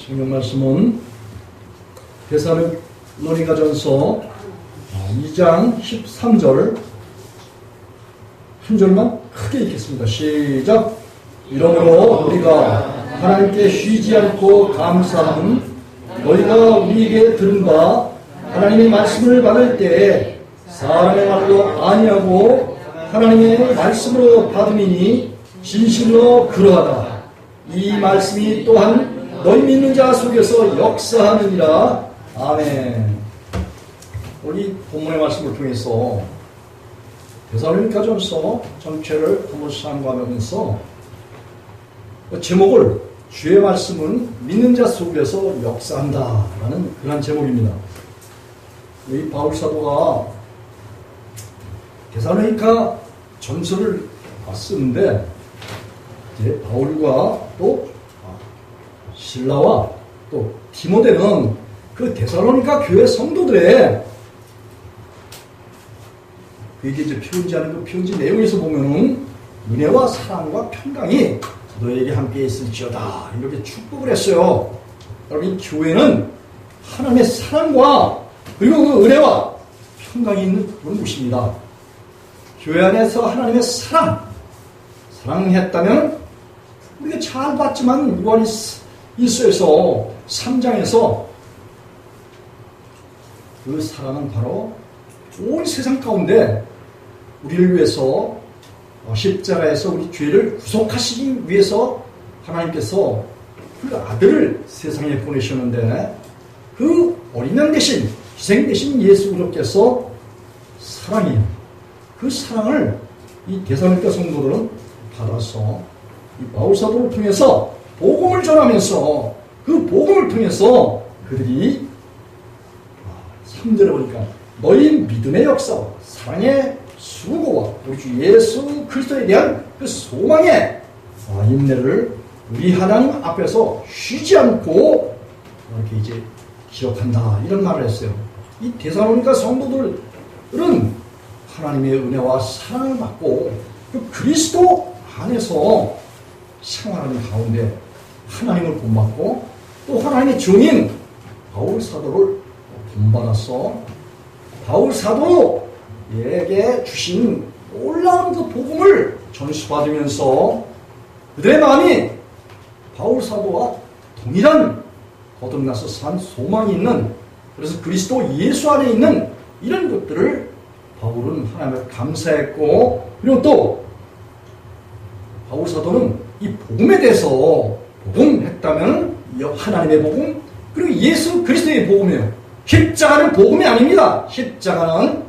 성경 말씀은 데살로니가전서 2장 13절 한 절만 크게 읽겠습니다. 시작. 이러므로 우리가 하나님께 쉬지 않고 감사함은 너희가 우리에게 들은 바 하나님의 말씀을 받을 때에 사람의 말로 아니하고 하나님의 말씀으로 받음이니 진실로 그러하다. 이 말씀이 또한 너희 믿는 자 속에서 역사하느니라. 아멘. 우리 본문의 말씀을 통해서 데살로니가전서 전체를 한번 상고하면서 제목을 주의 말씀은 믿는 자 속에서 역사한다 라는 그런 제목입니다. 이 바울 사도가 데살로니가 전서를 쓰는데 이제 바울과 또 실라와 또 디모데는 그 데살로니가 교회 성도들의 그게 이제 표현지하는 그 표현지 내용에서 보면은 은혜와 사랑과 평강이 너에게 함께 있을지어다 이렇게 축복을 했어요. 여러분, 교회는 하나님의 사랑과 그리고 그 은혜와 평강이 있는 그런 곳입니다. 교회 안에서 하나님의 사랑했다면 우리가 잘 봤지만 요한 1서에서 3장에서 그 사랑은 바로 온 세상 가운데 우리를 위해서 십자가에서 우리 죄를 구속하시기 위해서 하나님께서 그 아들을 세상에 보내셨는데 그 어린 양 대신 희생 대신 예수 그리스도께서 사랑이에요. 그 사랑을 이 데살로니가 성도들은 받아서 이 바울 사도를 통해서 복음을 전하면서 그 복음을 통해서 그들이 3절에 보니까 너희 믿음의 역사와 사랑의 수고와 우리 주 예수 그리스도에 대한 그 소망의 인내를 우리 하나님 앞에서 쉬지 않고 이렇게 이제 기억한다 이런 말을 했어요. 이 데살로니가 성도들은 하나님의 은혜와 사랑을 받고 그 그리스도 안에서 생활하는 가운데 하나님을 본받고 또 하나님의 종인 바울 사도를 본받아서 바울 사도에게 주신 놀라운 그 복음을 전수받으면서 그들의 마음이 바울 사도와 동일한 거듭나서 산 소망이 있는, 그래서 그리스도 예수 안에 있는 이런 것들을 바울은 하나님을 감사했고, 그리고 또 바울 사도는 이 복음에 대해서 복음했다면 하나님의 복음 그리고 예수 그리스도의 복음이에요. 십자가는 복음이 아닙니다. 십자가는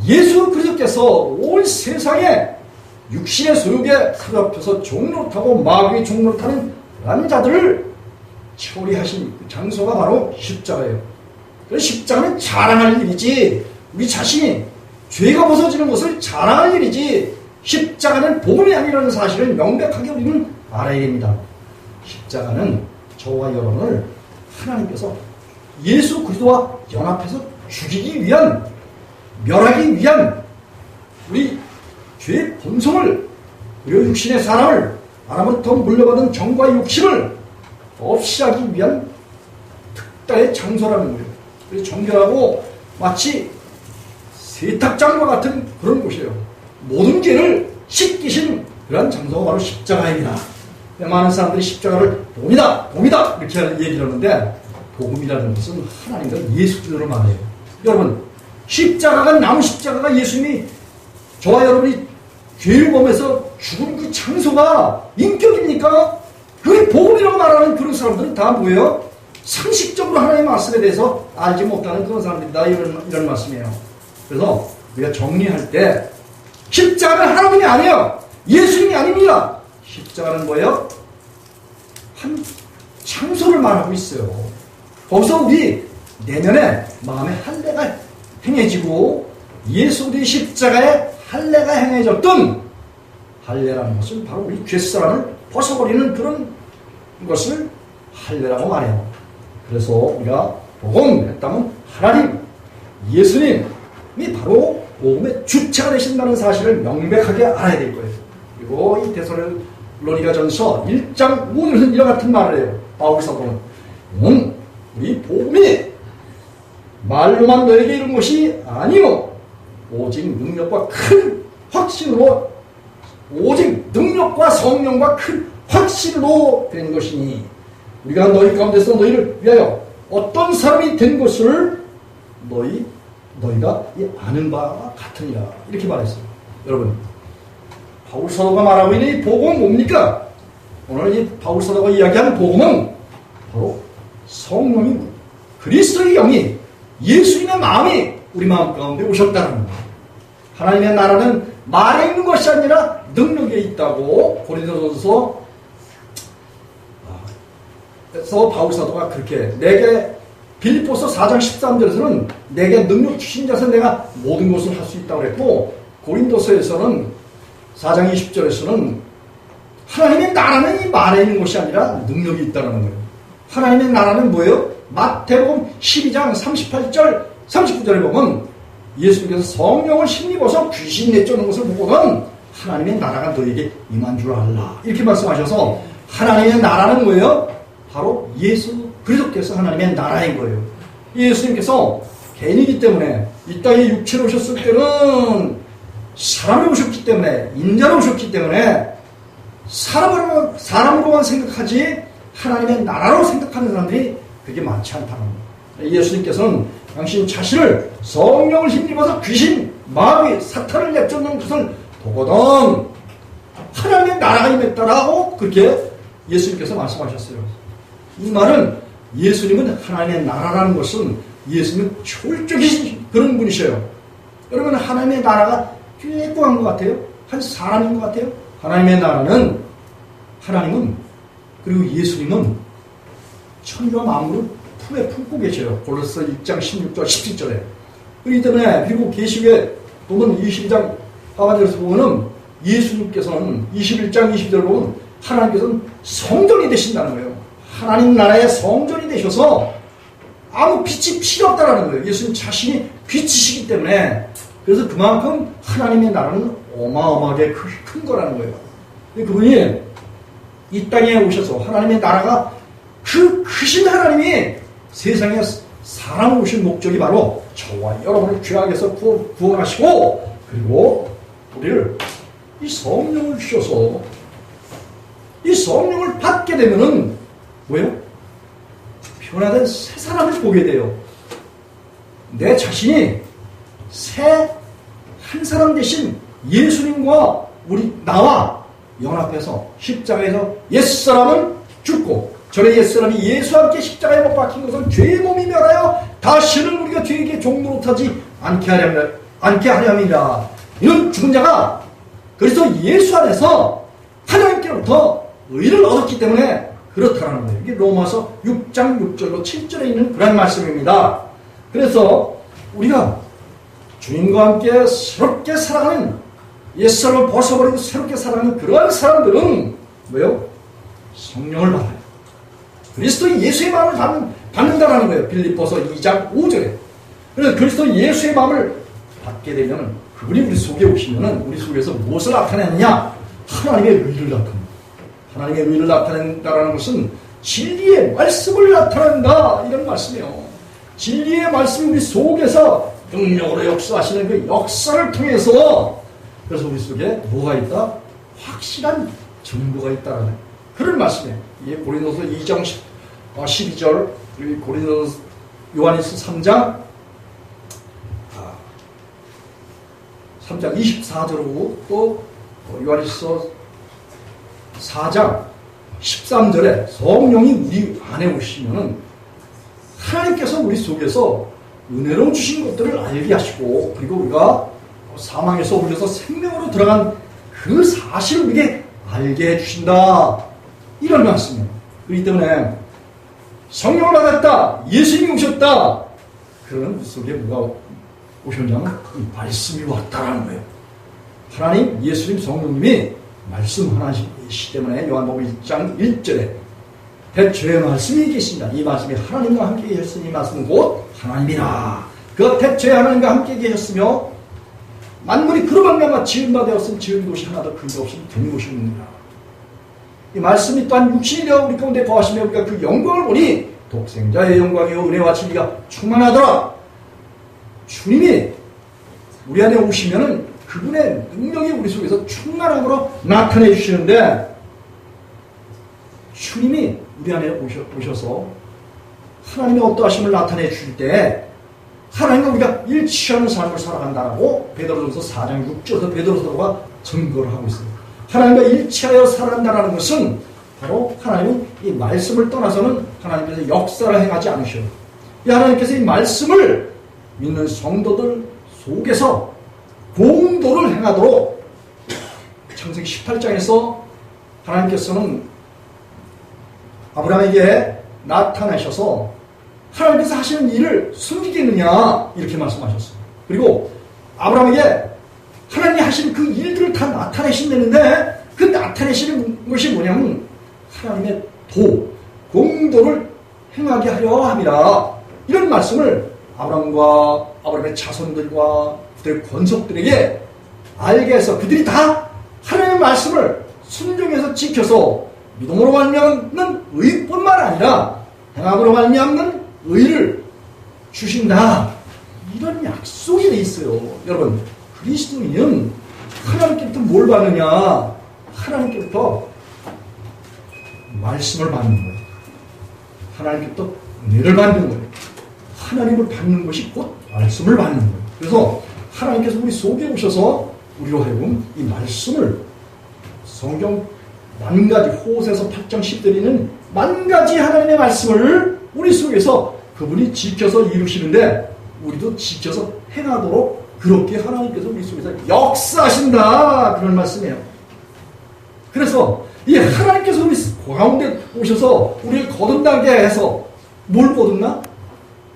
예수 그리스도께서 온 세상에 육신의 소욕에 사로잡혀서 종노릇하고 마귀의 종노릇하는 그런 자들을 처리하신 그 장소가 바로 십자가예요. 그래서 십자가는 자랑할 일이지, 우리 자신이 죄가 벗어지는 것을 자랑할 일이지, 십자가는 복음이 아니라는 사실을 명백하게 우리는 알아야 됩니다. 십자가는 저와 여러분을 하나님께서 예수 그리스도와 연합해서 죽이기 위한, 멸하기 위한 우리 죄의 본성을, 그리고 육신의 사람을 아담부터 물려받은 정과 욕심을 없이 하기 위한 특단의 장소라는 거예요. 그래서 정결하고 마치 세탁장과 같은 그런 곳이에요. 모든 죄를 씻기신 그런 장소가 바로 십자가입니다. 많은 사람들이 십자가를 복음이다 이렇게 얘기를 하는데, 복음이라는 것은 하나님과 예수 그리스도를 말해요. 여러분, 십자가가, 나무 십자가가 예수님이 저와 여러분이 죄를 범해서 죽은 그 장소가 인격입니까? 그게 복음이라고 말하는 그런 사람들은 다 뭐예요? 상식적으로 하나님의 말씀에 대해서 알지 못하는 그런 사람들이다, 이런 말씀이에요. 그래서 우리가 정리할 때 십자가는 하나님이 아니에요. 예수님이 아닙니다. 십자가는 뭐예요? 한 장소를 말하고 있어요. 거기서 우리 내면에 마음의 할례가 행해지고 예수 그리스도의 십자가에 할례가 행해졌던, 할례라는 것은 바로 우리 뒷사람을 벗어버리는 그런 것을 할례라고 말해요. 그래서 우리가 복음했다면 하나님, 예수님이 바로 복음의 주체가 되신다는 사실을 명백하게 알아야 될 거예요. 그리고 이 데살로니가전서 1장 5절에서는 이와 같은 말을 해요. 바울 사도는 우리 복음이 말로만 너에게 이룬 것이 아니요 오직 능력과 큰 확신으로 오직 능력과 성령과 큰 확신으로 된 것이니 우리가 너희 가운데서 너희를 위하여 어떤 사람이 된 것을 너희가 아는 바와 같으니라 이렇게 말했어요. 여러분 바울 사도가 말하고 있는 이 복음은 뭡니까? 오늘 이 바울 사도가 이야기하는 복음은 바로 성령이 그리스도의 영이 예수님의 마음이 우리 마음 가운데 오셨다는 거예요. 하나님의 나라는 말에 있는 것이 아니라 능력에 있다고 고린도전서 에서 바울 사도가 그렇게 내게 빌립보서 4장 13절에서는 내게 능력 주신 자서 내가 모든 것을 할 수 있다고 그랬고 고린도서에서는 4장 20절에서는 하나님의 나라는 이 말에 있는 것이 아니라 능력이 있다는 거예요. 하나님의 나라는 뭐예요? 마태복음 12장 38절 39절에 보면 예수님께서 성령을 힘입어서 귀신 내쫓는 것을 보고는 하나님의 나라가 너에게 임한 줄 알라 이렇게 말씀하셔서 하나님의 나라는 뭐예요? 바로 예수 그리스도께서 하나님의 나라인 거예요. 예수님께서 개인이기 때문에 이 땅에 육체로 오셨을 때는 사람으로 오셨기 때문에 인자로 오셨기 때문에 사람으로만 생각하지 하나님의 나라로 생각하는 사람들이 그게 많지 않다는 거예요. 예수님께서는 당신 자신을 성령을 힘입어서 귀신, 마귀, 사탄을 내쫓는 것을 보거든 하나님의 나라가 임했다라고 그렇게 예수님께서 말씀하셨어요. 이 말은 예수님은 하나님의 나라라는 것은 예수님은 초월적이신 그런 분이셔요. 여러분 하나님의 나라가 쬐끔한 것 같아요? 한 사람인 것 같아요? 하나님의 나라는 하나님은 그리고 예수님은 천지와 만물을 품에 품고 계셔요. 골로새 1장 16절 17절에 그렇기 때문에 그리고 계시록에 보면 22장 하반절에서 보면은 예수님께서는 21장 20절을 보면 하나님께서는 성전이 되신다는 거예요. 하나님 나라의 성전이 되셔서 아무 빛이 필요 없다라는 거예요. 예수님 자신이 빛이시기 때문에 그래서 그만큼 하나님의 나라는 어마어마하게 큰 거라는 거예요. 그분이 이 땅에 오셔서 하나님의 나라가 그 크신 하나님이 세상에 사람을 오신 목적이 바로 저와 여러분을 죄악에서 구원하시고 그리고 우리를 이 성령을 주셔서 이 성령을 받게 되면은 뭐예요? 변화된 새 사람을 보게 돼요. 내 자신이 새 한 사람 대신 예수님과 나와 연합해서 십자가에서 옛사람은 죽고 전에 옛사람이 예수와 함께 십자가에 못 박힌 것을 죄의 몸이 멸하여 다시는 우리가 죄에게 종노릇하지 않게 하려 함이라. 이는 죽은 자가 그래서 예수 안에서 하나님께로부터 의를 얻었기 때문에 그렇다는 거예요. 이게 로마서 6장 6절로 7절에 있는 그런 말씀입니다. 그래서 우리가 주님과 함께 새롭게 살아가는 옛사람을 벗어버리고 새롭게 살아가는 그러한 사람들은 뭐예요? 성령을 받아요. 그리스도 예수의 마음을 받는다라는 거예요. 빌립보서 2장 5절에. 그래서 그리스도 예수의 마음을 받게 되면 그분이 우리 속에 오시면은 우리 속에서 무엇을 나타내느냐? 하나님의 의를 나타냅니다. 하나님의 의를 나타낸다라는 것은 진리의 말씀을 나타낸다 이런 말씀이에요. 진리의 말씀이 우리 속에서 능력으로 역사하시는 그 역사를 통해서 그래서 우리 속에 뭐가 있다? 확실한 정보가 있다라는 그런 말씀이에요. 이게 고린도서 2장 12절 그리고 고린도서 요한일서 3장 24절이고 또 요한일서 4장 13절에 성령이 우리 안에 오시면은 하나님께서 우리 속에서 은혜로 주신 것들을 알게 하시고 그리고 우리가 사망에서 올려서 생명으로 들어간 그 사실을 우리에게 알게 해주신다 이런 말씀이에요. 그렇기 때문에 성령을 받았다 예수님이 오셨다 그러면 그 속에 뭐가 오셨냐면 이 말씀이 왔다라는 거예요. 하나님 예수님 성령님이 말씀 하나님이시기 때문에 요한복음 1장 1절에 대초에 말씀이 계신다. 이 말씀이 하나님과 함께 계셨으니 이 말씀은 곧 하나님이라. 그 대초에 하나님과 함께 계셨으며 만물이 그로 말미암아 지은 바 되었음 지은 곳이 하나도 근거 없음 된 곳이 없느니라. 이 말씀이 또한 육신이 되어 우리 가운데 거하시며 우리가 그 영광을 보니 독생자의 영광이요 은혜와 진리가 충만하더라. 주님이 우리 안에 오시면은 그분의 능력이 우리 속에서 충만함으로 나타내 주시는데, 주님이 우리 안에 오셔서 하나님의 어떠하심을 나타내 주실 때 하나님과 우리가 일치하는 삶을 살아간다라고 베드로전서 4장 6절에서 베드로 사도가 증거를 하고 있습니다. 하나님과 일치하여 살아간다는 것은 바로 하나님은 이 말씀을 떠나서는 하나님께서 역사를 행하지 않으셔요. 이 하나님께서 이 말씀을 믿는 성도들 속에서 공도를 행하도록 창세기 18장에서 하나님께서는 아브라함에게 나타나셔서 하나님께서 하시는 일을 숨기겠느냐 이렇게 말씀하셨어요. 그리고 아브라함에게 하나님이 하시는 그 일들을 다 나타내신다는데 그 나타내시는 것이 뭐냐면 하나님의 공도를 행하게 하려 함이라. 이런 말씀을 아브라함과 아브라함의 자손들과 그들의 권속들에게 알게 해서 그들이 다 하나님의 말씀을 순종해서 지켜서 믿음으로 말미암는 의뿐만 아니라 행함으로 말미암는 의를 주신다. 이런 약속이 돼 있어요. 여러분, 그리스도인은 하나님께부터 뭘 받느냐? 하나님께부터 말씀을 받는 거예요. 하나님께부터 은혜를 받는 거예요. 하나님을 받는 것이 곧 말씀을 받는 거예요. 그래서 하나님께서 우리 속에 오셔서 우리로 하여금 이 말씀을 성경 만 가지 호세서 8장 10절에는 만 가지 하나님의 말씀을 우리 속에서 그분이 지켜서 이루시는데 우리도 지켜서 행하도록 그렇게 하나님께서 우리 속에서 역사하신다. 그런 말씀이에요. 그래서 이 하나님께서 우리 가운데 오셔서 우리를 거듭나게 해서 뭘 거듭나?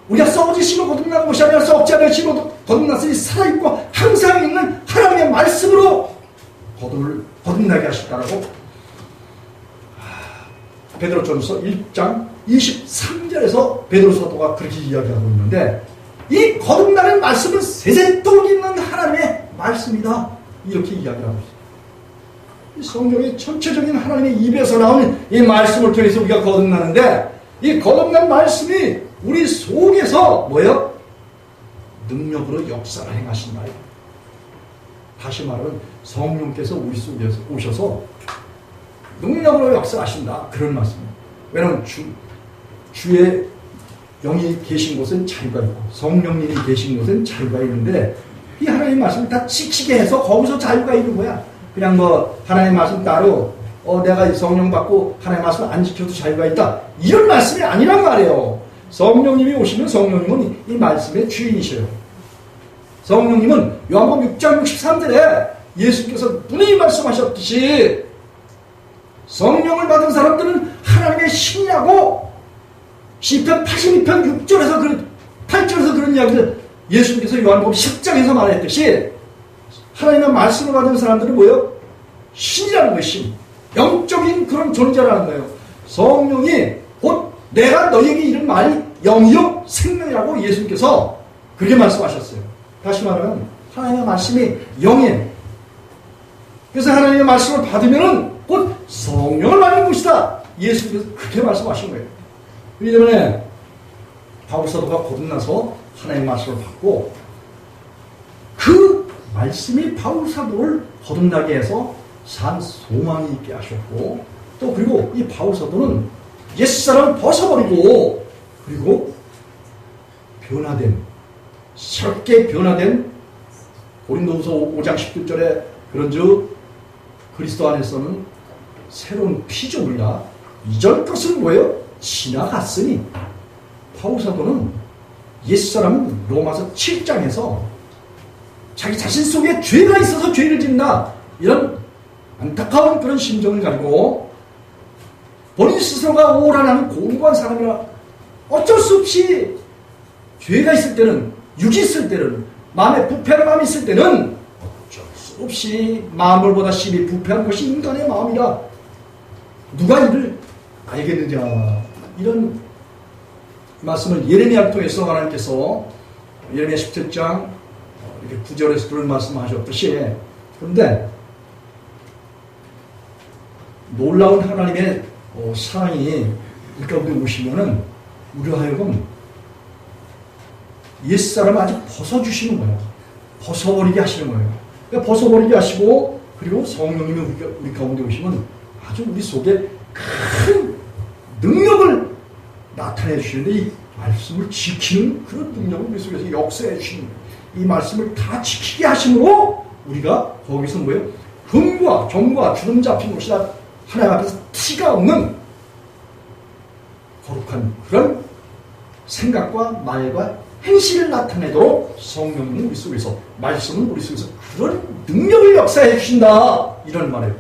우리가 썩어지시고 거듭난 것이 아니라 썩지 않으시고 거듭났으니 살아있고 항상 있는 하나님의 말씀으로 거듭나게 하셨다라고 베드로전서 1장 23절에서 베드로 사도가 그렇게 이야기하고 있는데, 이 거듭나는 말씀은 세세토록 있는 하나님의 말씀이다. 이렇게 이야기하고 있어요. 이 성경의 전체적인 하나님의 입에서 나오는 이 말씀을 통해서 우리가 거듭나는데, 이 거듭난 말씀이 우리 속에서 뭐예요? 능력으로 역사를 행하신다. 다시 말하면 성령께서 우리 속에 오셔서 능력으로 역사하신다. 그런 말씀이에요. 왜냐하면 주의 영이 계신 곳은 자유가 있고 성령님이 계신 곳은 자유가 있는데, 이 하나님의 말씀을 다 지키게 해서 거기서 자유가 있는 거야. 그냥 뭐 하나님의 말씀 따로 내가 성령 받고 하나님의 말씀을 안 지켜도 자유가 있다. 이런 말씀이 아니란 말이에요. 성령님이 오시면 성령님은 이 말씀의 주인이셔요. 성령님은 요한복음 6장 63절에 예수께서 분명히 말씀하셨듯이 성령을 받은 사람들은 하나님의 신이라고 시편 82편 6절에서 8절에서 그런 이야기를 예수님께서 요한복음 10장에서 말했듯이 하나님의 말씀을 받은 사람들은 뭐예요? 신이라는 거예요. 신. 영적인 그런 존재라는 거예요. 성령이 곧 내가 너희에게 이른 말이 영이요 생명이라고 예수님께서 그렇게 말씀하셨어요. 다시 말하면 하나님의 말씀이 영이에요. 그래서 하나님의 말씀을 받으면 곧 성령을 받는 것이다. 예수님께서 그렇게 말씀하신 거예요. 그렇기 때문에 바울사도가 거듭나서 하나님의 말씀을 받고 그 말씀이 바울사도를 거듭나게 해서 산 소망이 있게 하셨고, 또 그리고 이 바울사도는 옛사람을 벗어버리고 그리고 새롭게 변화된 고린도후서 5장 19절에 그런즉 그리스도 안에서는 새로운 피조물이라 이전 것은 뭐예요? 지나갔으니. 바울사도는 옛사람은 로마서 7장에서 자기 자신 속에 죄가 있어서 죄를 짓나 이런 안타까운 그런 심정을 가지고 본인 스스로가 오라나는 공고한 사람이라 어쩔 수 없이 죄가 있을 때는, 육이 있을 때는, 마음에 부패한 마음이 있을 때는 어쩔 수 없이 마음을보다 심히 부패한 것이 인간의 마음이라 누가 이를 알겠느냐. 이런 말씀을 예레미야를 통해서 하나님께서 예레미야 17장 이렇게 구절에서 그런 말씀하셨듯이, 그런데 놀라운 하나님의 사랑이 우리 가운데 오시면은 우리로 하여금 옛사람을 아주 벗어주시는 거예요. 벗어버리게 하시는 거예요. 그러니까 벗어버리게 하시고, 그리고 성령님이 우리 가운데 오시면 아주 우리 속에 큰 능력을 나타내 주시는데, 이 말씀을 지키는 그런 능력을 우리 속에서 역사해 주시는 거예요. 이 말씀을 다 지키게 하심으로 우리가 거기서 뭐예요? 흠과 점과 주름 잡힌 곳이나 하나님 앞에서 티가 없는 거룩한 그런 생각과 말과 행실을 나타내도록 성령은 우리 속에서, 말씀은 우리 속에서 그런 능력을 역사해 주신다, 이런 말이에요.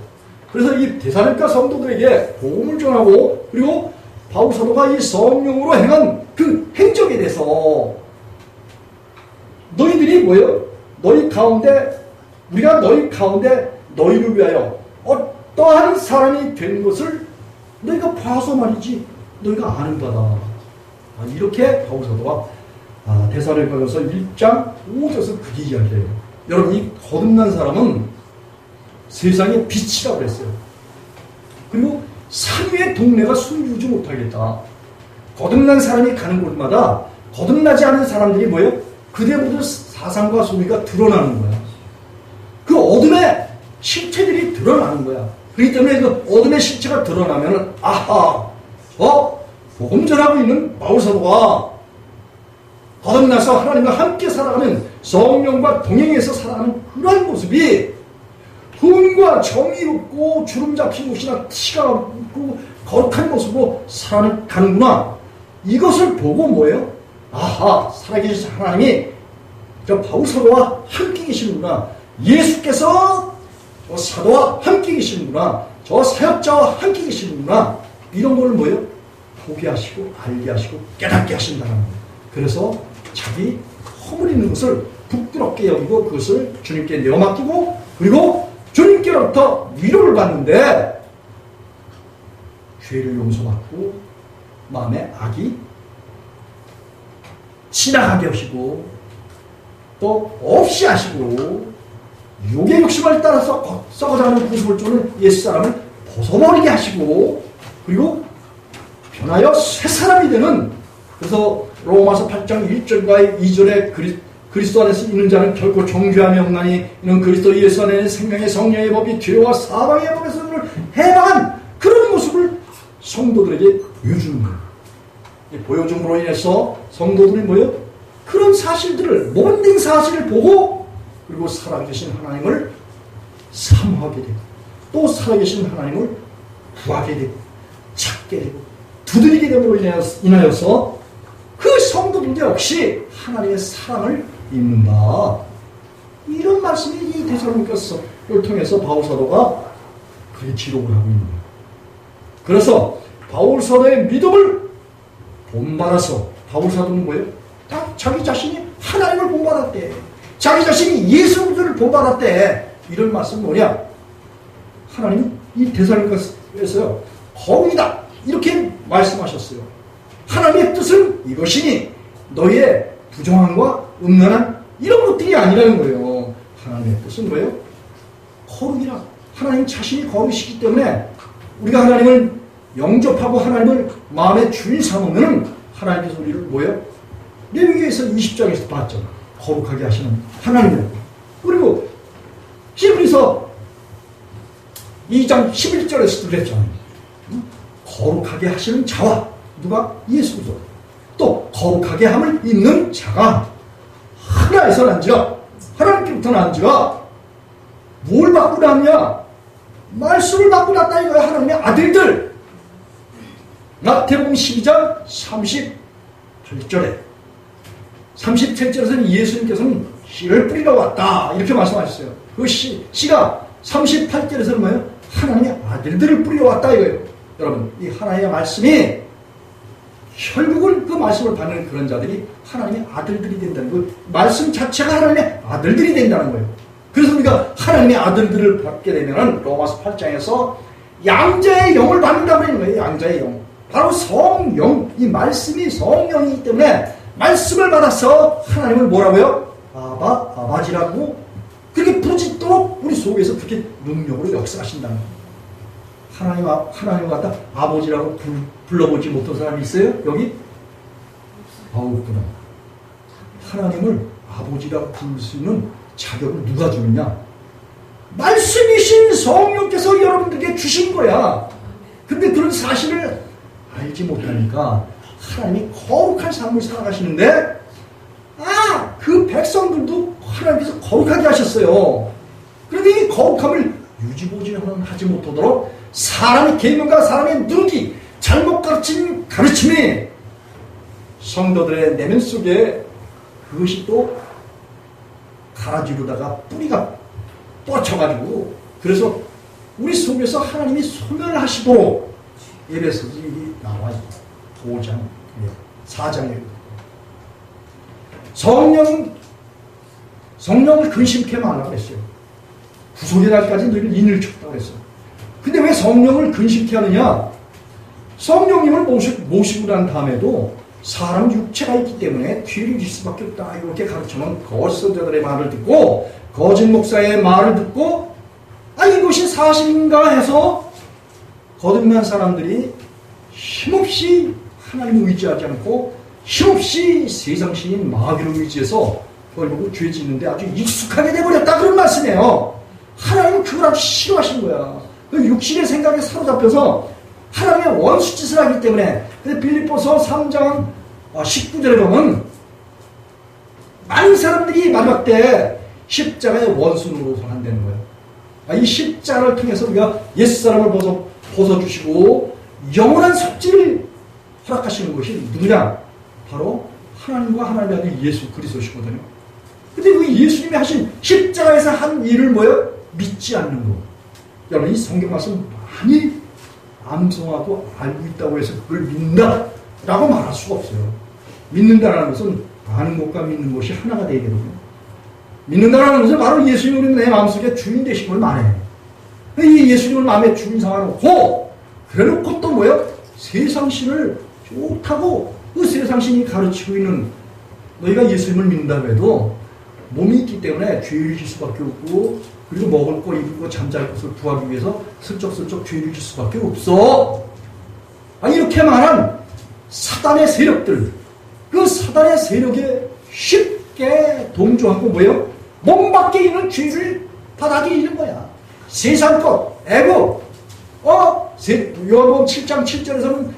그래서 이 데살로니가 성도들에게 복음을 전하고, 그리고 바울 사도가 이 성령으로 행한 그 행적에 대해서 너희들이 뭐예요? 너희 가운데, 우리가 너희 가운데 너희를 위하여 어떠한 사람이 된 것을 너희가 봐서 말이지 너희가 아는 바다. 이렇게 바울 사도가 데살로니가서 1장 5절에서 그게 이야기해요. 여러분, 이 거듭난 사람은 세상의 빛이라고 그랬어요. 그리고 삼위의 동네가 숨기지 못하겠다. 거듭난 사람이 가는 곳마다 거듭나지 않은 사람들이 뭐예요? 그대로들 사상과 소리가 드러나는 거야. 그 어둠의 실체들이 드러나는 거야. 그렇기 때문에 그 어둠의 실체가 드러나면, 아하, 복음 전하고 있는 바울 사도가 거듭나서 하나님과 함께 살아가는, 성령과 동행해서 살아가는 그러한 모습이 흠과 점이 없고 주름 잡힌 곳이나 티가 없고 거룩한 모습으로 살아가는구나. 이것을 보고 뭐예요? 아하, 살아계신 하나님이 저 바울 사도와 함께 계시는구나. 예수께서 저 사도와 함께 계시는구나. 저 사역자와 함께 계시는구나. 이런 걸 뭐예요? 보게 하시고 알게 하시고 깨닫게 하신다는 거예요. 그래서 자기 허물있는 것을 부끄럽게 여기고 그것을 주님께 내어맡기고, 그리고 주님께로부터 위로를 받는데 죄를 용서받고 마음의 악이 지나가게 하시고 또 없이 하시고, 육의 욕심을 따라서 썩어가는 구습을 쫓는 옛사람을 벗어버리게 하시고, 그리고 변하여 새 사람이 되는, 그래서 로마서 8장 1절과 2절에 그리스도 안에서 있는 자는 결코 정죄함이 없나니 이는 그리스도 예수 안에 있는 생명의 성령의 법이 죄와 사망의 법에서 해방한 그런 모습을 성도들에게 보여주는 거예요. 보여줌으로 인해서 성도들이 뭐예요? 그런 사실들을, 모든 사실을 보고, 그리고 살아계신 하나님을 사모하게 되고, 또 살아계신 하나님을 구하게 되고, 찾게 되고, 두드리게 됨으로 인하여서 그 성도들 역시 하나님의 사랑을 입는다. 이런 말씀이 이 데살로니가서를 통해서 바울 사도가 그렇게 기록을 하고 있는 거예요. 그래서 바울 사도의 믿음을 본받아서, 바울 사도는 뭐예요? 다 자기 자신이 하나님을 본받았대. 자기 자신이 예수 그리스도를 본받았대. 이런 말씀은 뭐냐? 하나님이 이 데살로니가서요, 거룩이다, 이렇게 말씀하셨어요. 하나님의 뜻은 이것이니 너희의 부정함과 음란한 이런 것들이 아니라는 거예요. 하나님의 뜻은 뭐예요? 거룩이라. 하나님 자신이 거룩이시기 때문에 우리가 하나님을 영접하고 하나님을 마음의 주인 삼으면 하나님께서 우리를 뭐예요? 레위기에서 20장에서 봤잖아. 거룩하게 하시는 하나님을. 그리고 히브리서 2장 11절에서도 그랬잖아요. 거룩하게 하시는 자와, 누가? 예수 그리스도. 또 거룩하게 함을 입는 자가 하나에서 난지라, 하나님께부터 난지라. 뭘 받고 났냐? 말씀을 받고 났다 이거야. 하나님의 아들들. 마태복음 12장 38절에 37절에서는 예수님께서는 씨를 뿌리러 왔다, 이렇게 말씀하셨어요. 그 씨가 38절에서는 뭐예요? 하나님의 아들들을 뿌리러 왔다 이거예요. 여러분, 이 하나님의 말씀이 결국은 그 말씀을 받는 그런 자들이 하나님의 아들들이 된다는 거예요. 말씀 자체가 하나님의 아들들이 된다는 거예요. 그래서 우리가 하나님의 아들들을 받게 되면 로마서 8장에서 양자의 영을 받는다고 하는 거예요. 양자의 영. 바로 성령. 이 말씀이 성령이기 때문에 말씀을 받아서 하나님을 뭐라고요? 아바지라고 그렇게 부르짖도록 우리 속에서 그렇게 능력으로 역사하신다는 거예요. 하나님을 갖다 아버지라고 불러보지 못한 사람이 있어요? 여기? 없구나. 하나님을 아버지라고 부를 수 있는 자격을 누가 주느냐? 말씀이신 성령께서 여러분들에게 주신 거야. 근데 그런 사실을 알지 못하니까 하나님이 거룩한 삶을 살아가시는데 그 백성들도 하나님께서 거룩하게 하셨어요. 그런데 이 거룩함을 유지보존 하지 못하도록 사람의 계명과 사람의 누기, 잘못 가르친 가르침이 성도들의 내면 속에 그것이 또 갈아지르다가 뿌리가 뻗쳐가지고 그래서 우리 속에서 하나님이 소멸하시도록 에베소서이 나와 5장 4장에 성령을 근심케 말라고 했어요. 구속의 날까지 너희를 인을 쳤다고 했어요. 근데 왜 성령을 근심케 하느냐? 성령님을 모시고 난 다음에도 사람 육체가 있기 때문에 뒤를 질 수밖에 없다. 이렇게 가르쳐놓은 거짓 선자들의 말을 듣고 거짓 목사의 말을 듣고 이것이 사실인가 해서 거듭난 사람들이 힘없이 하나님을 의지하지 않고 힘없이 세상신인 마귀를 의지해서 결국 죄 짓는데 아주 익숙하게 돼버렸다 그런 말씀이에요. 하나님은 그걸 아주 싫어하신 거야. 육신의 생각에 사로잡혀서 하나님의 원수짓을 하기 때문에. 근데 빌립보서 3장 19절에 보면 많은 사람들이 마지막 때 십자가의 원수 노릇을 한다는 거예요. 이 십자가를 통해서 우리가 옛사람을 벗어주시고 영원한 속죄를 허락하시는 것이 누구냐? 바로 하나님과 하나님의 아들 예수 그리스도시거든요. 근데 그 예수님이 하신 십자가에서 한 일을 뭐예요? 믿지 않는 거. 여러분 이 성경 말씀 많이 암송하고 알고 있다고 해서 그걸 믿는다라고 말할 수가 없어요. 믿는다라는 것은 아는 것과 믿는 것이 하나가 되게 되거든요. 믿는다라는 것은 바로 예수님이 내 마음속에 주인 되신 걸 말해. 이 예수님을 마음에 주인 삼아놓고 그래놓고 또 뭐예요? 세상신을 좋다고 그 세상신이 가르치고 있는 너희가 예수님을 믿는다고 해도 몸이 있기 때문에 죄를 질 수밖에 없고 그리고 먹을 거 입을 거 잠잘 것을 구하기 위해서 슬쩍슬쩍 죄를 질 수밖에 없어. 이렇게 말한 사단의 세력들 그 사단의 세력에 쉽게 동조하고 뭐예요? 몸 밖에 있는 죄를 받아들이는 거야. 세상 것, 에고. 요한복음 7장 7절에서는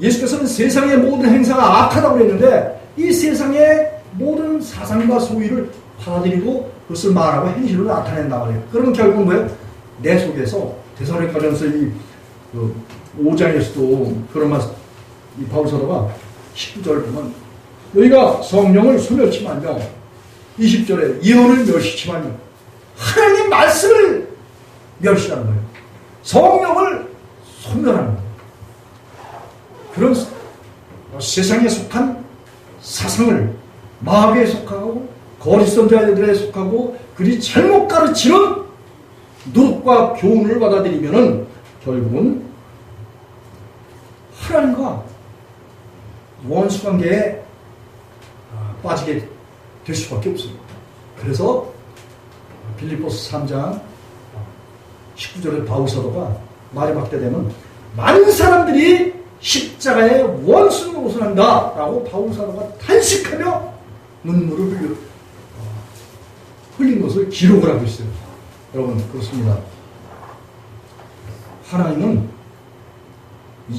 예수께서는 세상의 모든 행사가 악하다고 그랬는데 이 세상의 모든 사상과 소위를 받아들이고 그것을 말하고 행실로 나타낸다고 그래요. 그러면 결국 뭐예요? 내 속에서 데살로니가전서 이 5장에서도 그런 말씀 이 바울 사도가 19절 보면 너희가 성령을 소멸치 말며 20절에 예언을 멸시치 말며 하나님 말씀을 멸시하는 거예요. 성령을 소멸하는 거예요. 그런 세상에 속한 사상을 마귀에 속하고 거짓 선자들에 속하고 그리 잘못 가르치는 노릇과 교훈을 받아들이면은 결국은 하나님과 원수관계에 빠지게 될 수밖에 없습니다. 그래서 빌립보서 3장 19절에 바울 사도가 마지막 때 되면 많은 사람들이 십자가의 원수 노릇을 한다라고 바울 사도가 탄식하며 눈물을 흘린 것을 기록을 하고 있어요. 여러분 그렇습니다. 하나님은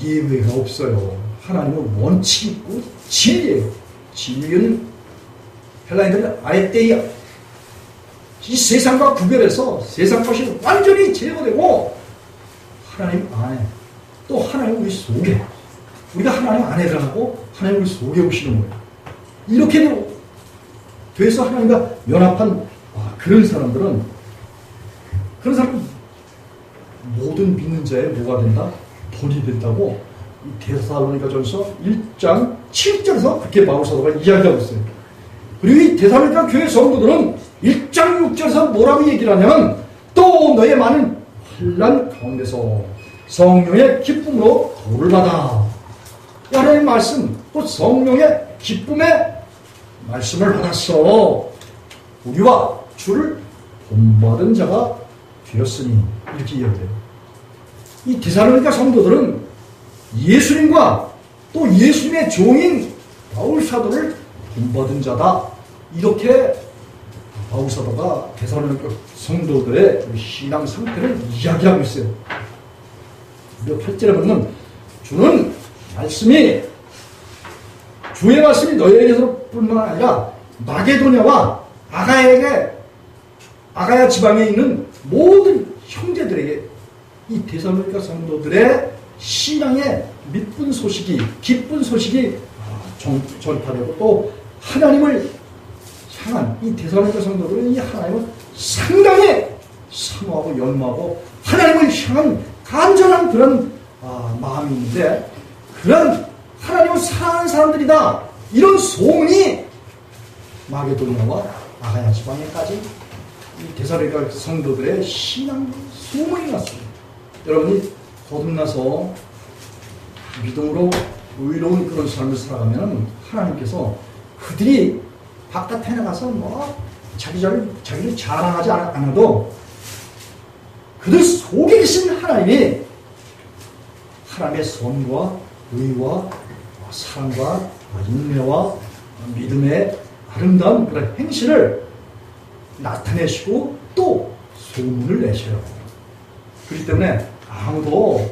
예외가 없어요. 하나님은 원칙이 있고 진리예요. 진리는 헬라인들은 아레테이아. 이 세상과 구별해서 세상 것이 완전히 제거되고 하나님 안에 또 하나님 우리 속에 우리가 하나님 안에 들어가고 하나님 우리 속에 오시는 거예요. 이렇게 돼서 하나님과 연합한 그런 사람은 모든 믿는 자의 뭐가 된다? 본이 된다고 이 데살로니가전서 1장 7절에서 그렇게 바울 사도가 이야기하고 있어요. 그리고 이 데살로니가 교회 성도들은 1장 6절에서 뭐라고 얘기를 하냐면 또 너의 많은 환난 가운데서 성령의 기쁨으로 도를 받아. 하나님의 말씀 또 성령의 기쁨의 말씀을 받았어. 우리와 주를 본받은 자가 되었으니 이렇게 이야기해요. 이 데살로니가 성도들은 예수님과 또 예수님의 종인 바울 사도를 본받은 자다. 이렇게 바울 사도가 데살로니가 성도들의 신앙 상태를 이야기하고 있어요. 우리가 8절에 보면 주는 말씀이 주의 말씀이 너희에게서뿐만 아니라 마게도냐와 아가야 지방에 있는 모든 형제들에게 이 데살로니가 성도들의 신앙의 기쁜 소식이 전파되고 또 하나님을 향한 이 데살로니가 성도들은 이 하나님을 상당히 사모하고 연모하고 하나님을 향한 간절한 그런 마음이 있는데 그런 하나님을 사랑하는 사람들이다. 이런 소문이 마게도냐와 아가야 지방에까지 이 데살로니가 성도들의 신앙 소문이 났습니다. 여러분이 거듭나서 믿음으로 의로운 그런 삶을 살아가면 하나님께서 그들이 바깥에 나가서 뭐 자기를 자랑하지 않아도 그들 속에 계신 하나님이 하나님의 선과 의와 사랑과 인내와 믿음의 아름다운 그런 행실을 나타내시고 또 소문을 내셔요. 그렇기 때문에 아무도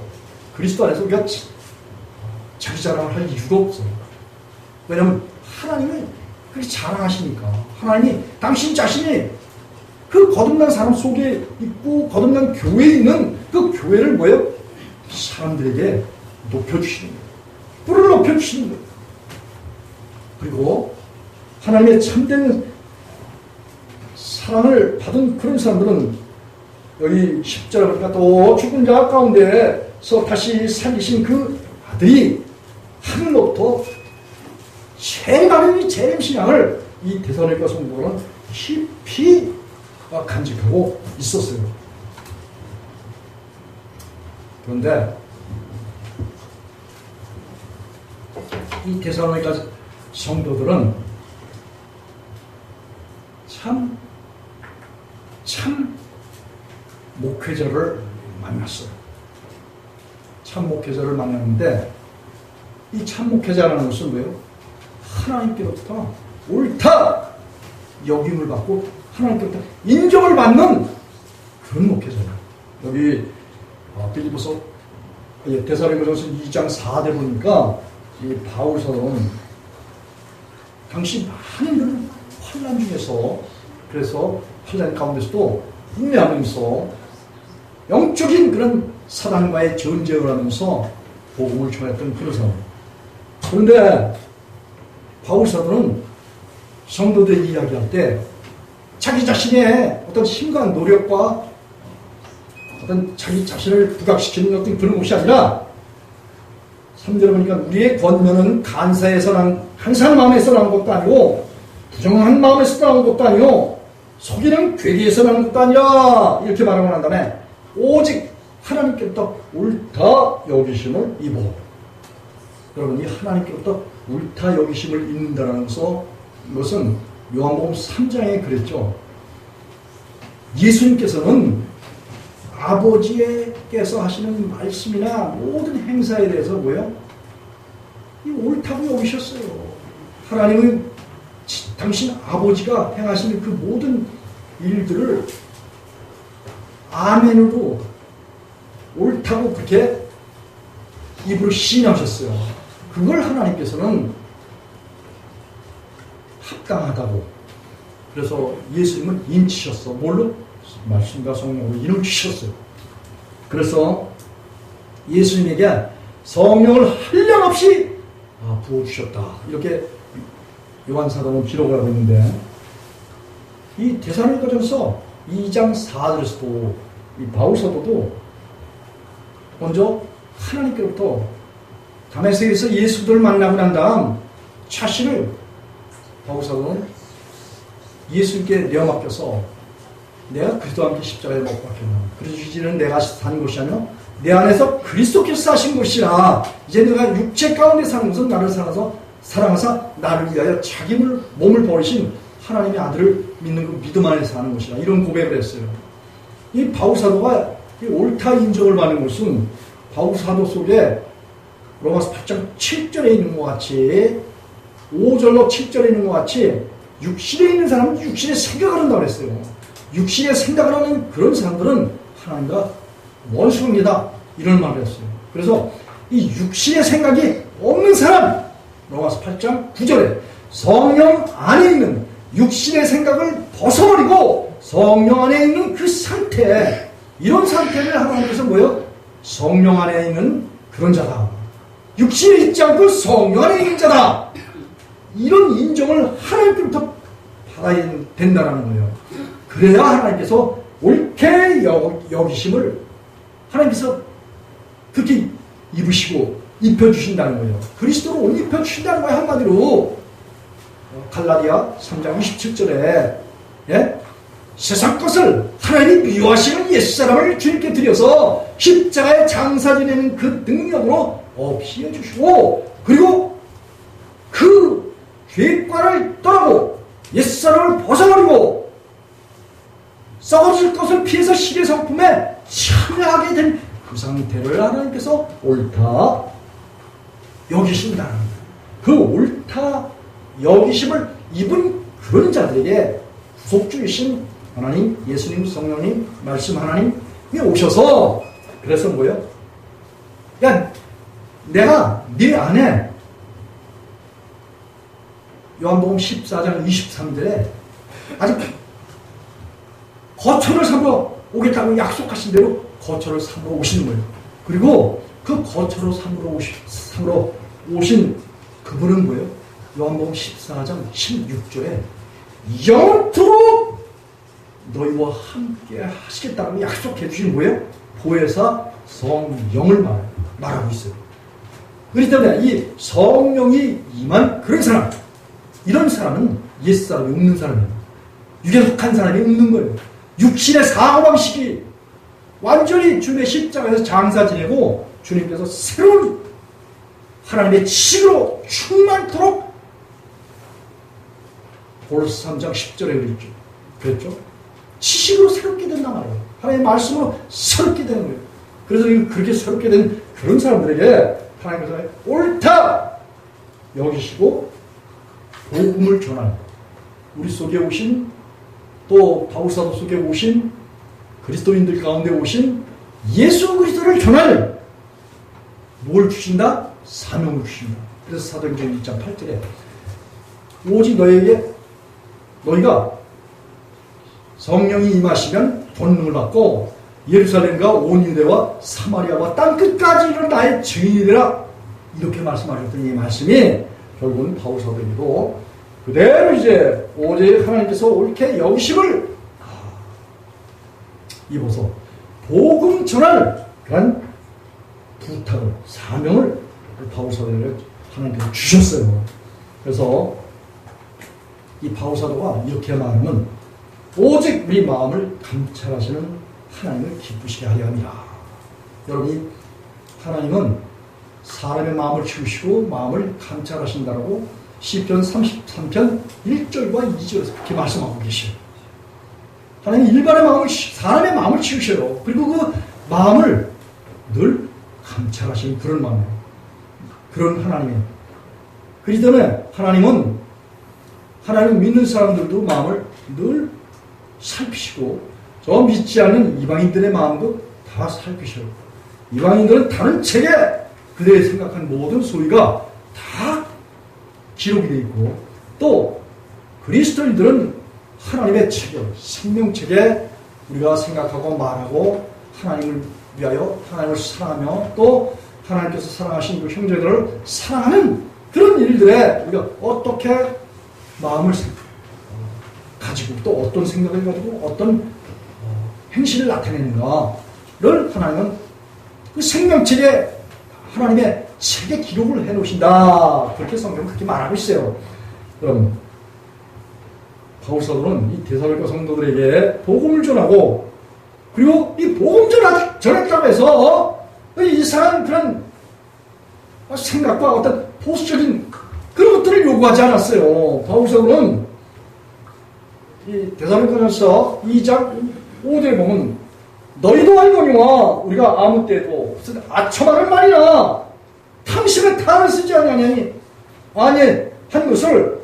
그리스도 안에서 우리가 자기 자랑을 할 이유가 없어요. 왜냐하면 하나님이 그렇게 자랑하시니까. 하나님이 당신 자신이 그 거듭난 사람 속에 있고 거듭난 교회에 있는 그 교회를 뭐예요? 사람들에게 높여주시는 거예요. 뿔을 높여주시는 거예요. 그리고 하나님의 참된 사랑을 받은 그런 사람들은 여기 10절에 보니까 또 죽은 자 가운데서 다시 살리신 그 아들이 하늘로부터 제일 신앙을 이 데살로니가 성도는 깊이 간직하고 있었어요. 그런데 이 데살로니가 성도들은 참 목회자를 만났어요. 참 목회자를 만났는데 이 참 목회자라는 것은 뭐예요? 하나님께로부터 옳다 여김을 받고 하나님께로부터 인정을 받는 그런 목회자예요. 여기 빌립보서 데살로니가전서 2장 4대 보니까 이 바울 사도는 당시 많은 환난 중에서 그래서 환난 가운데서도 인내하면서 영적인 그런 사단과의 전쟁을 하면서 복음을 전했던 그런 사람. 그런데 바울 사도는 성도들이 이야기할 때 자기 자신의 어떤 힘과 노력과 어떤 자기 자신을 부각시키는 어떤 그런 것이 아니라 3절에 보니까 우리의 권면은 간사해서 항상 마음에서 나온 것도 아니고 부정한 마음에서 나온 것도 아니고 속이는 괴리에서 나온 것도 아니라 이렇게 말하고 난 다음에 오직 하나님께부터 옳다 여기심을 입어. 여러분 이 하나님께부터 옳다 여기심을 입는다는 것은 요한복음 3장에 그랬죠. 예수님께서는 아버지께서 하시는 말씀이나 모든 행사에 대해서 뭐예요? 이 옳다고 여기셨어요. 하나님은 당신 아버지가 행하시는 그 모든 일들을 아멘으로 옳다고 그렇게 입으로 시인하셨어요. 그걸 하나님께서는 합당하다고. 그래서 예수님은 인치셨어. 뭘로? 말씀과 성령으로 이름 주셨어요. 그래서 예수님에게 성령을 한량없이 부어주셨다. 이렇게 요한사도는 기록을 하고 있는데 이 데살로니가전서 2장 4절에서도 이 바울사도도 먼저 하나님께로부터 다메섹에서 예수들을 만나고 난 다음 자신을 바울사도는 예수님께 내어맡겨서 내가 그리스도와 함께 십자가에 못 박혔나. 그리스도는 내가 사는 것이 아니라 내 안에서 그리스도께서 사신 것이라. 이제 내가 육체 가운데 사는 것은 나를 사랑하사 나를 위하여 자기 몸을 버리신 하나님의 아들을 믿는 그 믿음 안에서 하는 것이다. 이런 고백을 했어요. 이 바울사도가 이 옳다 인정을 받는 것은 바울사도 속에 로마서 8장 7절에 있는 것 같이 5절로 7절에 있는 것 같이 육신에 있는 사람은 육신의 생각을 한다고 했어요. 육신의 생각을 하는 그런 사람들은 하나님과 원수관계다. 이런 말을 했어요. 그래서 이 육신의 생각이 없는 사람, 로마서 8장 9절에 성령 안에 있는 육신의 생각을 벗어버리고 성령 안에 있는 그 상태, 이런 상태를 하나님께서 뭐예요? 성령 안에 있는 그런 자다. 육신에 있지 않고 성령 안에 있는 자다. 이런 인정을 하나님께부터 받아야 된다는 거예요. 그래야 하나님께서 옳게 여기심을 하나님께서 그렇게 입으시고 입혀주신다는 거예요. 그리스도로 옷 입혀주신다는 거예요. 한마디로 갈라디아 3장 27절에 예? 세상 것을 하나님이 미워하시는 옛사람을 주님께 드려서 십자가에 장사 지내는 그 능력으로 없이해 주시고, 그리고 그 죄과를 떠나고 옛사람을 벗어버리고 썩어질 것을 피해서 시대 성품에 참여하게 된 그 상태를 하나님께서 옳다 여기신다는 거예요. 그 옳다 여기심을 입은 그런 자들에게 구속주이신 하나님, 예수님, 성령님, 말씀 하나님이 오셔서, 그래서 뭐예요? 야, 내가 네 안에 요한복음 14장 23절에 아직 거처를 삼으러 오겠다고 약속하신 대로 거처를 삼으러 오시는 거예요. 그리고 그 거처를 삼으러 오신 그분은 뭐예요? 요한복음 14장 16절에 영원토록 너희와 함께 하시겠다고 약속해 주신 거예요. 보혜사 성령을 말하고 있어요. 그렇기 때문에 이 성령이 임한 그런 사람, 이런 사람은 옛사람이 없는 사람이에요. 육에 속한 사람이 없는 거예요. 육신의 사고방식이 완전히 주님의 십자가에서 장사 지내고 주님께서 새로운 하나님의 칙으로 충만토록 골로새 3장 10절에 그랬죠. 지식으로 새롭게 된단 말이에요. 하나님의 말씀으로 새롭게 되는 거예요. 그래서 그렇게 새롭게 된 그런 사람들에게 하나님께서 옳다 여기시고 복음을 전하는, 우리 속에 오신, 또 바울사도 속에 오신 그리스도인들 가운데 오신 예수 그리스도를 전할 뭘 주신다? 사명을 주신다. 그래서 사도행전 2장 8절에 오직 너희가 성령이 임하시면 권능을 받고 예루살렘과 온 유대와 사마리아와 땅끝까지 이르는 나의 증인이 되라. 이렇게 말씀하셨던 이 말씀이 결국은 바울사도이고, 그대로 이제 오직 하나님께서 옳게 여기심을 입어서 복음 전할 그런 부탁을, 사명을 바울사도에게 하나님께서 주셨어요. 그래서 이 바울사도가 이렇게 말하면 오직 우리 마음을 감찰하시는 하나님을 기쁘시게 하려 합니다. 여러분이 하나님은 사람의 마음을 치우시고 마음을 감찰하신다라고 시편 33편 1절과 2절에서 그렇게 말씀하고 계셔요. 하나님 일반의 마음을, 사람의 마음을 치우셔요. 그리고 그 마음을 늘 감찰하시는 그런 마음이에요. 그런 하나님이에요. 그렇기 때문에 하나님은 하나님 믿는 사람들도 마음을 늘 살피시고, 저 믿지 않는 이방인들의 마음도 다 살피셔요. 이방인들은 다른 책에 그들이 생각한 모든 소리가 다 기록이 되어 있고, 또 그리스도인들은 하나님의 책에, 생명책에 우리가 생각하고 말하고 하나님을 위하여 하나님을 사랑하며 또 하나님께서 사랑하신 그 형제들을 사랑하는 그런 일들에 우리가 어떻게 마음을 가지고 또 어떤 생각을 가지고 어떤 행실을 나타내는가를 하나님은 그 생명책에, 하나님의 책에 기록을 해놓으신다. 그렇게 성경은 그렇게 말하고 있어요. 그럼 바울사도는 이 데살로니가 성도들에게 복음을 전하고, 그리고 이 복음 전했다고 해서 이상한 그런 생각과 어떤 보수적인 그런 것들을 요구하지 않았어요. 바울사도는 이 데살로니가전서 2장 5절에 보면 너희도 알거니와 우리가 아무 때도 무슨 아첨하는 말이나 탐심의 탈을 쓰지 아니하니 아니 한 것을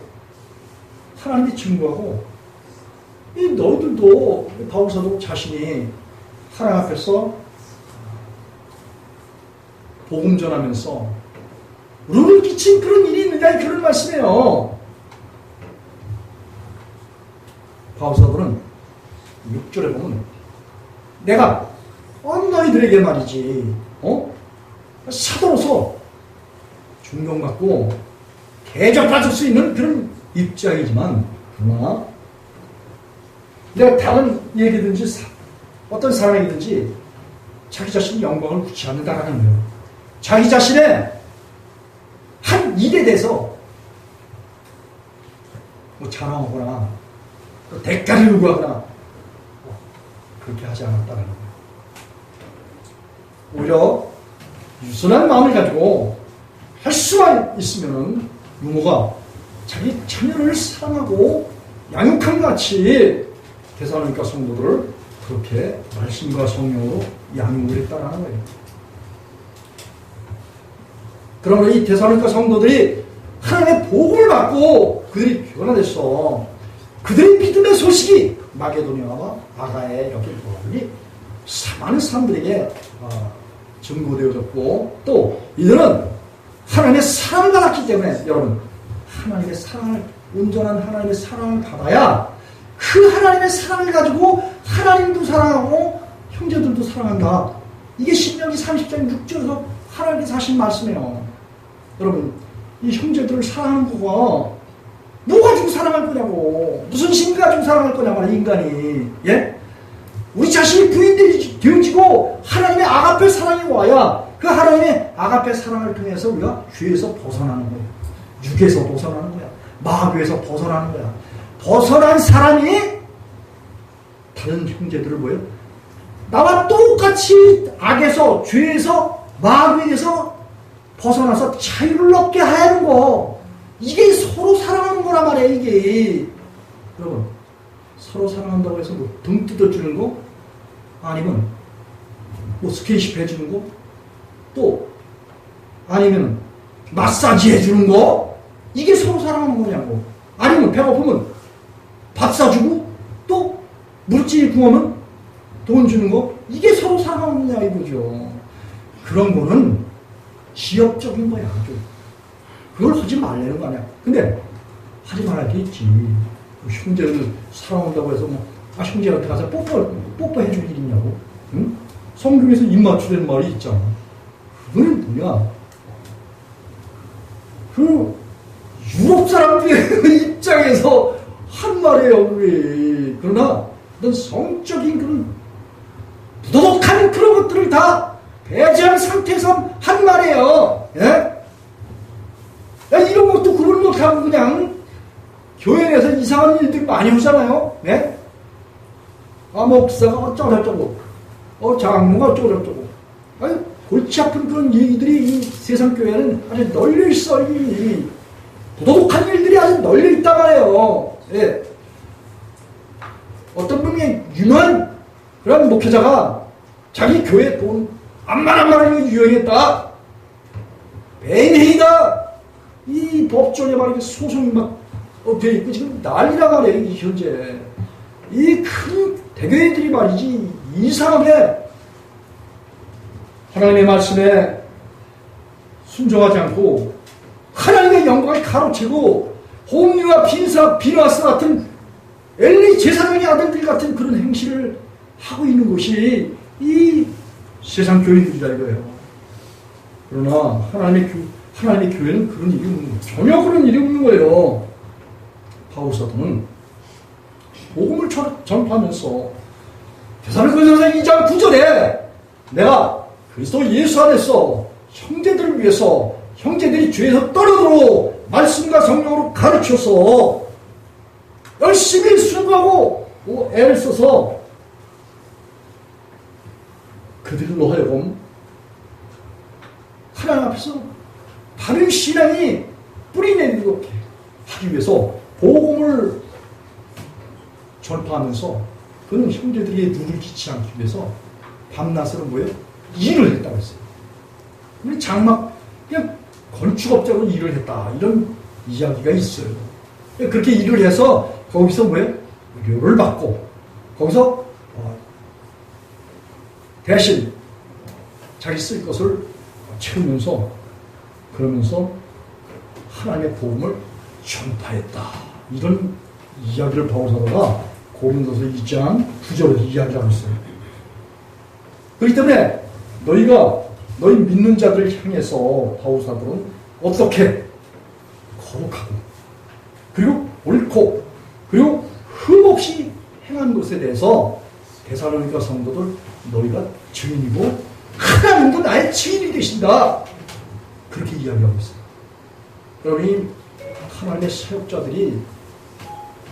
하나님이 증거하고 이 너희들도 바울사도 자신이 하나님 앞에서 복음 전하면서 우리를 끼친 그런 일이 있느냐 그런 말씀이에요. 바울사도는 6절에 보면 내가 너희들에게 말이지 사도로서 존경받고 대접받을 수 있는 그런 입장이지만 그러나 내가 다른 얘기든지 어떤 사람에게든지 자기 자신의 영광을 굳이 않는다라는 거예요. 자기 자신의 한 일에 대해서 뭐 자랑하거나 또 대가를 요구하거나 그렇게 하지 않았다는 거예요. 오히려 유순한 마음을 가지고 할 수만 있으면은 유모가 자기 자녀를 사랑하고 양육한 같이 데살로니가 성도들을 그렇게 말씀과 성령으로 양육을 했다는 거예요. 그러므로 이 데살로니가 성도들이 하나님의 복음을 받고 그들이 변화됐어. 그들의 믿음의 소식이 마게도니아와 아가야에 여기 보니 많은 사람들에게 증거되어졌고 또 이들은 하나님의 사랑을 받았기 때문에 여러분 하나님의 사랑을 온전한 하나님의 사랑을 받아야 그 하나님의 사랑을 가지고 하나님도 사랑하고 형제들도 사랑한다. 이게 신명기 30장 6절에서 하나님께서 하신 말씀이에요. 여러분 이 형제들을 사랑하는 거가 뭐 가지고 사랑할 거냐고 무슨 힘 가지고 사랑할 거냐고 인간이 예? 우리 자신이 부인들이 되어지고 하나님의 아가페 사랑이 와야 그 하나님의 아가페 사랑을 통해서 우리가 죄에서 벗어나는 거예요. 육에서 벗어나는 거야. 마귀에서 벗어나는 거야. 벗어난 사람이 다른 형제들을 뭐예요? 나와 똑같이 악에서 죄에서 마귀에서 벗어나서 자유를 얻게 하는 거. 이게 서로 사랑하는 거란 말이에요. 이게 여러분 서로 사랑한다고 해서 뭐 등 뜯어주는 거 아니면 뭐 스킨십 해주는 거 또 아니면 마사지 해주는 거 이게 서로 사랑하는 거냐고. 아니면 배고프면 밥 사주고 또 물질 구하면 돈 주는 거 이게 서로 사랑하는 거냐 이거죠. 그런 거는 지역적인 거야. 아주. 그걸 하지 말라는 거 아니야. 근데 하지 말할 게 있지. 형제를 사랑한다고 해서 뭐 형제한테 가서 뽀뽀해 줄 일 있냐고. 응? 성경에서 입맞추라는 말이 있잖아. 그거는 뭐냐? 그 유럽 사람들의 입장에서 한 말이에요. 그게. 그러나 어떤 성적인 그런 부도덕한 그런 것들을 다 배제한 상태에서 한 말이에요. 예? 야, 이런 것도 구분 못하고 그냥 교회 내에서 이상한 일들이 많이 오잖아요. 네? 목사가 어쩌고저쩌고 장로가 어쩌고저쩌고 아니 골치 아픈 그런 얘기들이 이 세상 교회는 아주 널려있어. 이 부도덕한 일들이 아주 널려있단 말이에요. 예. 어떤 분이 유명한 그런 목회자가 자기 교회 돈 암만 유행했다. 배인행위다. 이 법정에 말이야 소송이 막 돼 있고 지금 난리라 말이에요. 이 현재 이 큰 대교회들이 말이지 이상하게 하나님의 말씀에 순종하지 않고 하나님의 영광을 가로채고 홈리와 비누아스 같은 엘리 제사장의 아들들 같은 그런 행실을 하고 있는 것이 이 세상 교인들이다 이거예요. 그러나 하나님의 교회는 그런 일이 없는 거예요. 전혀 그런 일이 없는 거예요. 바울사도는 복음을 전파하면서 데살로니가전서 2장 9절에 내가 그리스도 예수 안에서 형제들을 위해서 형제들이 죄에서 떨어도록 말씀과 성령으로 가르쳐서 열심히 순종하고 애를 써서 그들로 하여금 하나님 앞에서 바른 신앙이 뿌리내리게 하기 위해서 복음을 전파하면서 그는 형제들에게 누를 끼치지 않기 위해서 밤낮으로 뭐예요? 일을 했다고 했어요. 우리 장막 그냥 건축업자로 일을 했다 이런 이야기가 있어요. 그렇게 일을 해서 거기서 뭐예요? 의료를 받고 거기서 대신 자기 쓸 것을 채우면서 그러면서 하나님의 복음을 전파했다. 이런 이야기를 바울사도가 고린도서 2장 9절에서 이야기하고 있어요. 그렇기 때문에 너희 믿는 자들을 향해서 바울사도는 어떻게 거룩하고 그리고 옳고 그리고 흠없이 행한 것에 대해서 데살로니가 성도들 너희가 증인이고 하나님도 나의 증인이 되신다. 그렇게 이야기하고 있어요. 여러분이 하나님의 사역자들이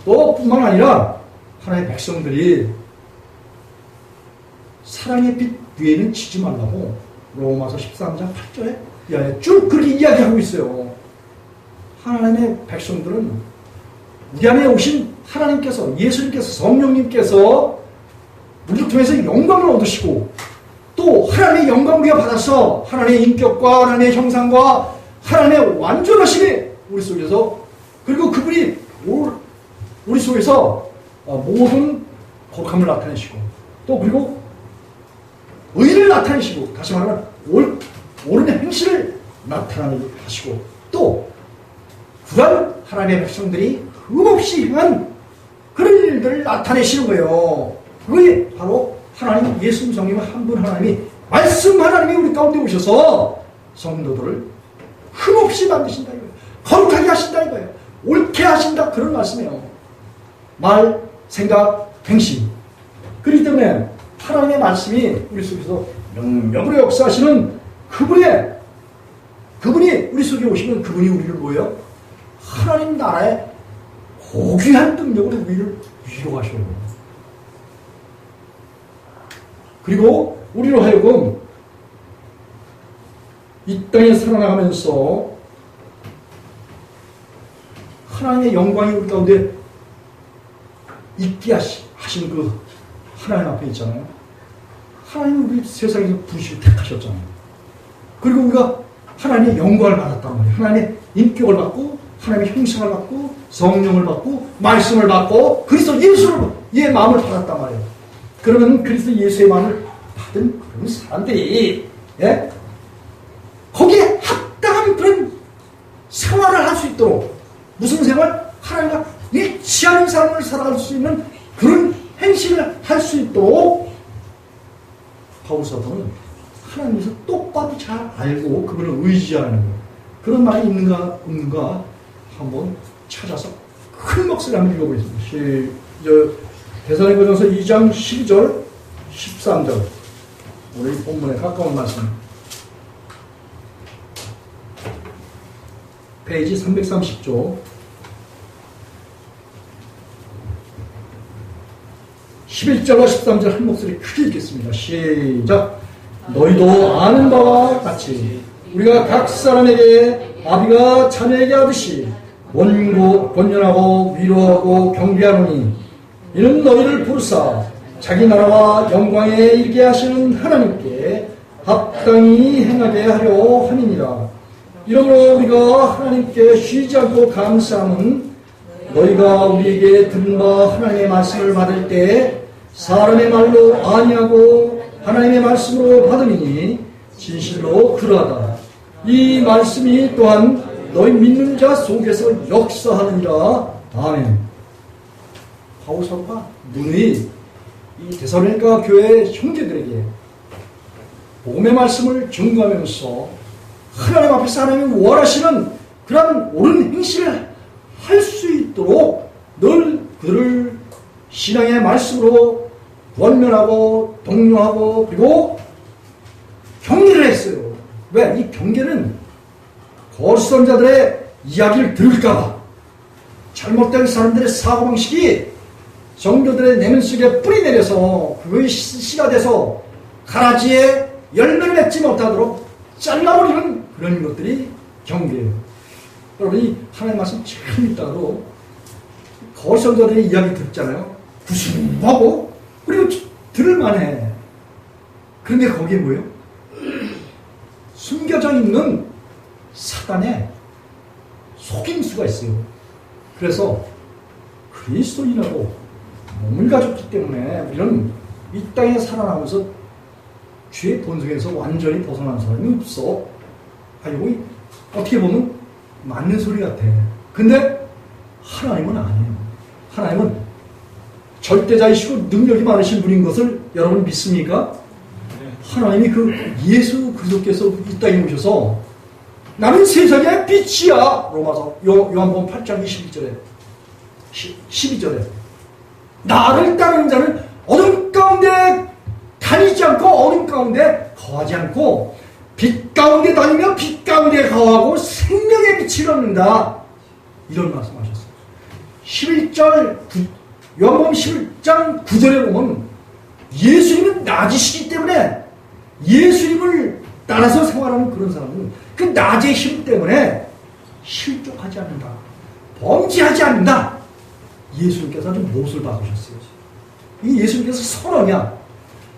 또 뿐만 아니라 하나님의 백성들이 사랑의 빛 위에는 치지 말라고 로마서 13장 8절에 쭉 그렇게 이야기하고 있어요. 하나님의 백성들은 우리 안에 오신 하나님께서 예수님께서 성령님께서 우리를 통해서 영광을 얻으시고 또 하나님의 영광 우리가 받아서 하나님의 인격과 하나님의 형상과 하나님의 완전하심이 우리 속에서 그리고 그분이 우리 속에서 모든 거룩함을 나타내시고 또 그리고 의를 나타내시고 다시 말하면 옳은 행실을 나타나게 하시고 또 그런 하나님의 백성들이 흠없이 행한 그런 일들을 나타내시는 거예요. 그게 바로 하나님 예수님 성령 한 분 하나님이 말씀 하나님이 우리 가운데 오셔서 성도들을 흠없이 만드신다 이거예요. 거룩하게 하신다 이거예요. 옳게 하신다 그런 말씀이에요. 말, 생각, 행실. 그렇기 때문에 하나님의 말씀이 우리 속에서 명령으로 역사하시는 그분이 우리 속에 오시면 그분이 우리를 뭐예요? 하나님 나라의 고귀한 능력으로 우리를 위로하셔요. 그리고 우리로 하여금 이 땅에 살아나가면서 하나님의 영광이 우리 가운데 있게 하신 그 하나님 앞에 있잖아요. 하나님 우리 세상에서 부르시고 택하셨잖아요. 그리고 우리가 하나님의 영광을 받았단 말이에요. 하나님의 인격을 받고 하나님의 형상을 받고 성령을 받고 말씀을 받고 그리스도 예수의 마음을 받았단 말이에요. 그러면 그리스도 예수의 마음을 받은 그런 사람들이 거기에 합당한 그런 생활을 할 수 있도록 무슨 생활? 하나님과 일치하는 삶을 살아갈 수 있는 그런 행실을 할 수 있도록 바울사도는 하나님에서 똑바로 잘 알고 그분을 의지하는 거예요. 그런 말이 있는가 없는가 한번 찾아서 큰 목소리 한번 읽어보겠습니다. 데살로니가전서 2장 12절 13절 우리 본문에 가까운 말씀 페이지 330조 11절과 13절 한 목소리 크게 읽겠습니다. 시작. 너희도 아는 바와 같이 우리가 각 사람에게 아비가 자녀에게 하듯이 권면하고 위로하고 경계하노니 이는 너희를 부르사 자기 나라와 영광에 이르게 하시는 하나님께 합당히 행하게 하려 함이니라. 이러므로 우리가 하나님께 쉬지 않고 감사함은 너희가 우리에게 들은 바 하나님의 말씀을 받을 때 사람의 말로 아니하고 하나님의 말씀으로 받으니 진실로 그러하다. 이 말씀이 또한 너희 믿는 자 속에서 역사하느니라. 아멘. 바울사도가 누누이 이 데살로니가 교회 형제들에게 복음의 말씀을 증거하면서 하나님 앞에서 하나님이 원하시는 그런 옳은 행실을 할 수 있도록 늘 그들을 신앙의 말씀으로 권면하고 독려하고 그리고 경계를 했어요. 왜? 이 경계는 거짓선자들의 이야기를 들을까봐 잘못된 사람들의 사고방식이 성도들의 내면 속에 뿌리 내려서 그것이 씨가 돼서 가라지에 열매를 맺지 못하도록 잘라버리는 그런 것들이 경계예요. 여러분이 하나님 말씀 참 있다고 거짓선자들의 이야기 듣잖아요. 구수하고 그리고 들을만해. 그런데 거기에 뭐예요? 숨겨져 있는 사단의 속임수가 있어요. 그래서 그리스도인하고 몸을 가졌기 때문에 우리는 이 땅에 살아나면서 죄의 본성에서 완전히 벗어난 사람이 없어. 이거 어떻게 보면 맞는 소리 같아. 근데 하나님은 아니에요. 하나님은 절대자이시고 능력이 많으신 분인 것을 여러분 믿습니까? 하나님이 그 예수 그리스도께서 이 땅에 오셔서 나는 세상의 빛이야. 로마서 요한복음 8장 21절에 12절에 나를 따르는 자는 어둠 가운데 다니지 않고 어둠 가운데 거하지 않고 빛 가운데 다니며 빛 가운데 거하고 생명의 빛을 얻는다. 이런 말씀하셨어요. 11절 요한복음 11장 9절에 보면 예수님은 낮이시기 때문에 예수님을 따라서 생활하는 그런 사람은 그 낮의 힘 때문에 실족하지 않는다. 범죄하지 않는다. 예수님께서 아주 못을 박으셨어요. 이 예수님께서 선언이야.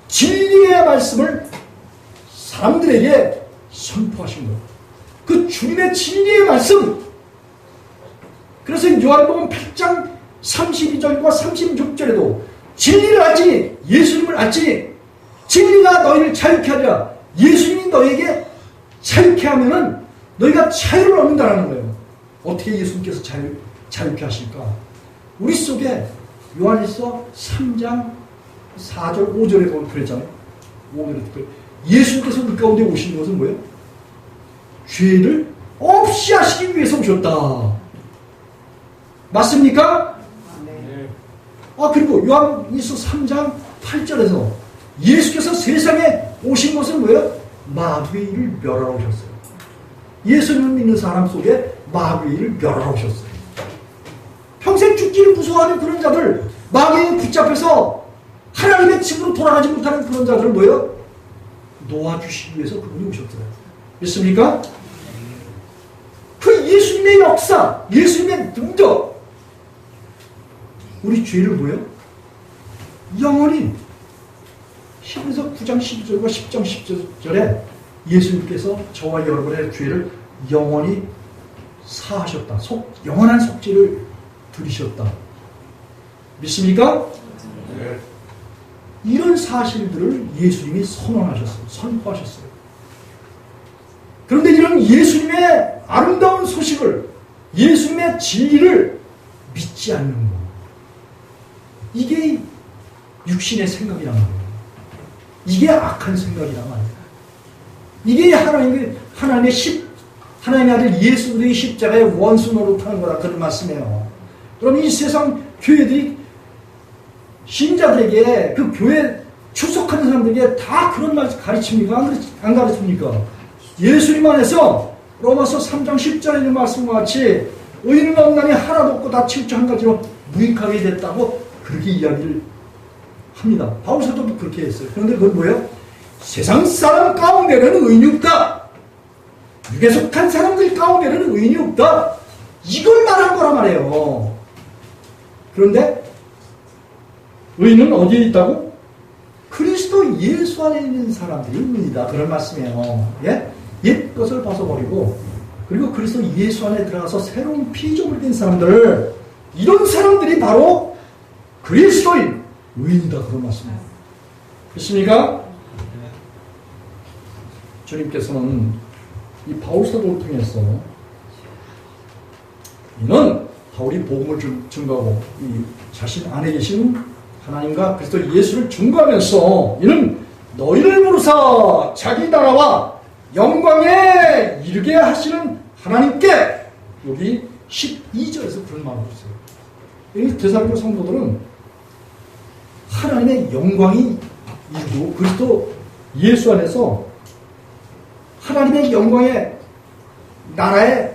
진리의 말씀을 사람들에게 선포하신 거예요. 그 주님의 진리의 말씀. 그래서 요한복음 8장 32절과 36절에도 진리를 알지 예수님을 알지 진리가 너희를 자유케 하리라. 예수님이 너희에게 자유케 하면은 너희가 자유를 얻는다는 거예요. 어떻게 예수님께서 자유케 하실까? 우리 속에 요한일서 3장 4절 5절에 보면 그랬잖아요. 5절에 예수님께서 우리 가운데 오신 것은 뭐예요? 죄를 없이 하시기 위해서 오셨다. 맞습니까? 네. 그리고 요한일서 3장 8절에서 예수께서 세상에 오신 것은 뭐예요? 마귀의 일을 멸하러 오셨어요. 예수님을 믿는 사람 속에 마귀의 일을 멸하러 오셨어요. 평생 죽기를 무서워하는 그런 자들, 마귀에 붙잡혀서 하나님의 집으로 돌아가지 못하는 그런 자들을 뭐예요? 놓아주시기 위해서 그분이 오셨어요. 믿습니까? 그 예수님의 역사, 예수님의 능력, 우리 죄를 뭐예요? 영원히 히브리서 9장 12절과 10장 10절에 예수님께서 저와 여러분의 죄를 영원히 사하셨다. 영원한 속죄를 들이셨다. 믿습니까? 네. 이런 사실들을 예수님이 선언하셨어요. 선포하셨어요. 그런데 이런 예수님의 아름다운 소식을, 예수님의 진리를 믿지 않는 것. 이게 육신의 생각이란 말이에요. 이게 악한 생각이란 말이에요. 이게 하나님의 아들 예수 그리스도의 십자가의 원수 노릇하는 거다. 그런 말씀이에요. 그럼 이 세상 교회들이 신자들에게 그 교회 출석하는 사람들에게 다 그런 말 가르칩니까? 안 가르칩니까? 예수님 안에서 로마서 3장 10절에 있는 말씀과 같이 의인은 없나니 하나도 없고 다 치우쳐 한 가지로 무익하게 됐다고 그렇게 이야기를 합니다. 바울 사도도 그렇게 했어요. 그런데 그건 뭐예요? 세상 사람 가운데는 의인이 없다. 육에 속한 사람들 가운데는 의인이 없다. 이걸 말한 거란 말이에요. 그런데 의인은 어디에 있다고? 그리스도 예수 안에 있는 사람들이 의인이다. 그런 말씀이에요. 예? 옛 것을 벗어버리고 그리고 그리스도 예수 안에 들어가서 새로운 피조물이 된 사람들, 이런 사람들이 바로 그리스도인 의인이다. 그런 말씀이에요. 그렇습니까? 주님께서는 이 바울 사도를 통해서 이는 바울이 복음을 증거하고 이 자신 안에 계신 하나님과 그리스도 예수를 증거하면서 이는 너희를 부르사 자기 나라와 영광에 이르게 하시는 하나님께, 여기 12절에서 그런 말을 했어요. 이 데살로니가 성도들은 하나님의 영광이 이루고 그리스도 예수 안에서 하나님의 영광의 나라에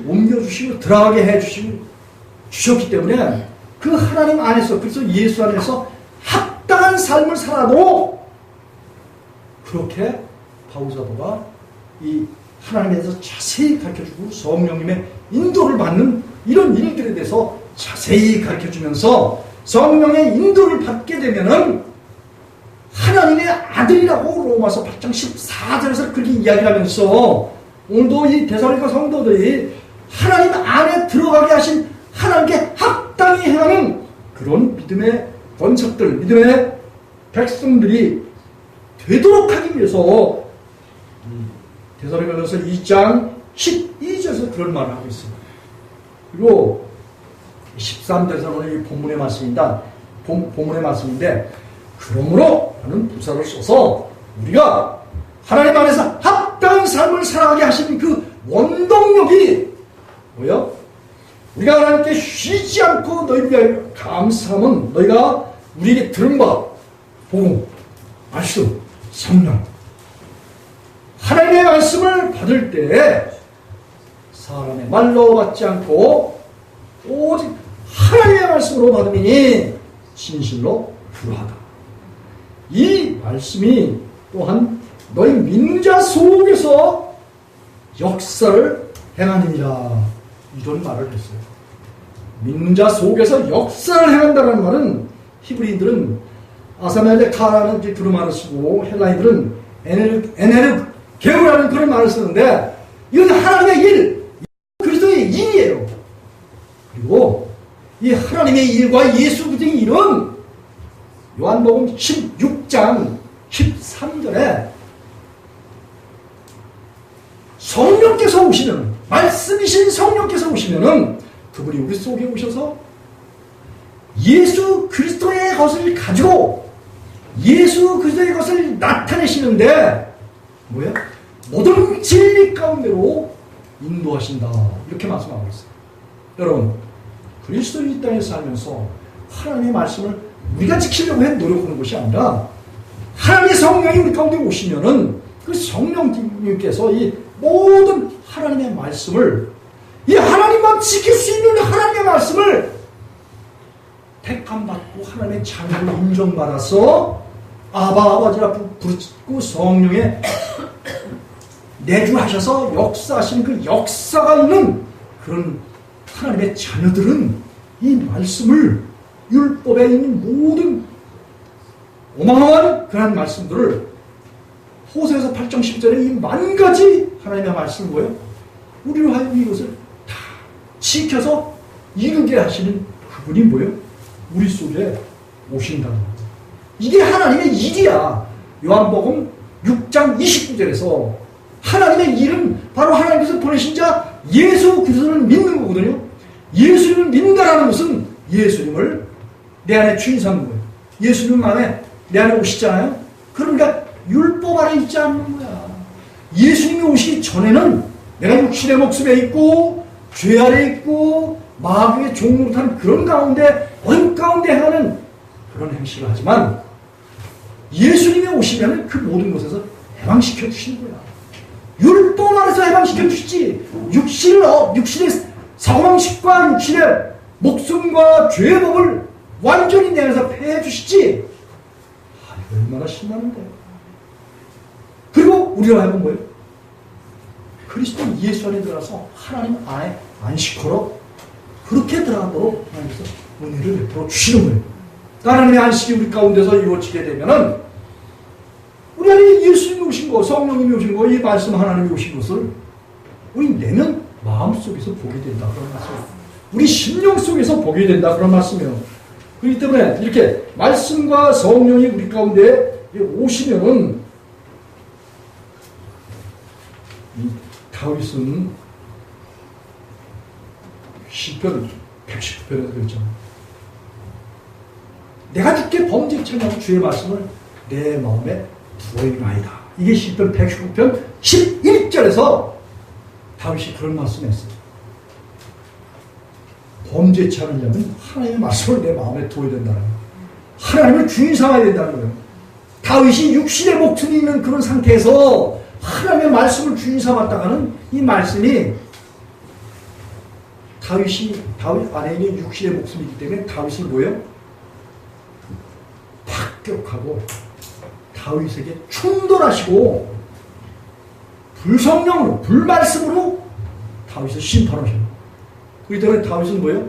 옮겨주시고 들어가게 해주셨기 때문에 그 하나님 안에서, 그래서 예수 안에서 합당한 삶을 살아도 그렇게 바울사도가 이 하나님에 대해서 자세히 가르쳐주고 성령님의 인도를 받는 이런 일들에 대해서 자세히 가르쳐주면서 성령의 인도를 받게 되면은 하나님의 아들이라고 로마서 8장 14절에서 그렇게 이야기를 하면서 오늘도 이 데살로니가 성도들이 하나님 안에 들어가게 하신 하나님께 합당히 행하는 그런 믿음의 권석들, 믿음의 백성들이 되도록 하기 위해서 데살로니가서 2장 12절에서 그런 말을 하고 있습니다. 그리고 13절에서 오늘 이 본문의 말씀입니다. 본문의 말씀인데, 그러므로 하는 부사를 써서 우리가 하나님 안에서 합당한 삶을 살아가게 하시는 그 원동력이 뭐야? 우리가 하나님께 쉬지 않고 너희를 위하여 감사함은 너희가 우리에게 들은 바, 복음, 말씀, 성령. 하나님의 말씀을 받을 때 사람의 말로 받지 않고 오직 하나님의 말씀으로 받으니 진실로 불하다. 이 말씀이 또한 너희 믿는 자 속에서 역사를 행하느니라. 이런 말을 했어요. 믿는 자 속에서 역사를 행한다는 말은 히브리인들은 아사멜레카라는 그런 말을 쓰고 헬라인들은 에네르게우라는 그런 말을 쓰는데 이건 하나님의 일, 그리스도의 일이에요. 그리고 이 하나님의 일과 예수 그리스도의 일은 요한복음 16장 13절에 성령께서 오시면, 말씀이신 성령께서 오시면은 그분이 우리 속에 오셔서 예수 그리스도의 것을 가지고 예수 그리스도의 것을 나타내시는데 뭐야? 모든 진리 가운데로 인도하신다. 이렇게 말씀하고 있어요. 여러분, 그리스도인 이 땅에 살면서 하나님의 말씀을 우리가 지키려고 노력하는 것이 아니라 하나님의 성령이 우리 가운데 오시면은 그 성령님께서 이 모든 하나님의 말씀을, 이 하나님만 지킬 수 있는 하나님의 말씀을 택함받고 하나님의 자녀로 인정받아서 아버지라 부르고 성령에 내주하셔서 역사하시는 그 역사가 있는 그런 하나님의 자녀들은 이 말씀을, 율법에 있는 모든 어마어마한 그런 말씀들을 호세아서 8장 10절에 이 만 가지 하나님의 말씀은 뭐예요? 우리로 하여금 이것을 다 지켜서 이루게 하시는 그분이 뭐예요? 우리 속에 오신다는 거예요. 이게 하나님의 일이야. 요한복음 6장 29절에서 하나님의 일은 바로 하나님께서 보내신 자 예수 그리스도를 믿는 거거든요. 예수님을 믿는다라는 것은 예수님을 내 안에 주인 삼는 거예요. 예수님 안에 내 안에 오시잖아요. 그러니까 율법 아래 있지 않는 거야. 예수님이 오시기 전에는 내가 육신의 목숨에 있고 죄 아래 있고 마귀의 종으로 타는 그런 가운데, 어둠 가운데 행하는 그런 행실을 하지만 예수님이 오시면 그 모든 것에서 해방시켜 주시는 거야. 율법 안에서 해방시켜 주시지, 육신의 사고방식과 육신의 목숨과 죄의 법을 완전히 내 안에서 폐해 주시지. 얼마나 신나는데. 그리고 우리가 하면 뭐예요? 그리스도 예수 안에 들어가서 하나님 안에 안식하러 그렇게 들어가도록 하나님께서 은혜를 베풀어 주시는 거예요. 하나님의 안식이 우리 가운데서 이루어지게 되면은 우리 안에 예수님이 오신 거, 성령님이 오신 거, 이 말씀 하나님이 오신 것을 우리 내면 마음속에서 보게 된다 그런 말씀이에요. 우리 심령 속에서 보게 된다 그런 말씀이에요. 그렇기 때문에 이렇게 말씀과 성령이 우리 가운데 오시면은 이 다윗은 시편 119편에서 그랬잖아요. 내가 주께 범죄치 주의 말씀을 내 마음에 두어있나이다. 이게 시편 119편 11절에서 다윗이 그런 말씀을 했어요. 범죄치 않으려면 하나님의 말씀을 내 마음에 두어야 된다는 거예요. 하나님을 주인 삼아야 된다는 거예요. 다윗이 육신의 목숨이 있는 그런 상태에서 하나님의 말씀을 주인 삼았다가는 이 말씀이 다윗 안에 있는 육신의 목숨이기 때문에 다윗을 뭐예요? 합격하고 다윗에게 충돌하시고 불성령으로, 불말씀으로 다윗을 심판하셔요. 그렇기 때문에 다윗은 뭐예요?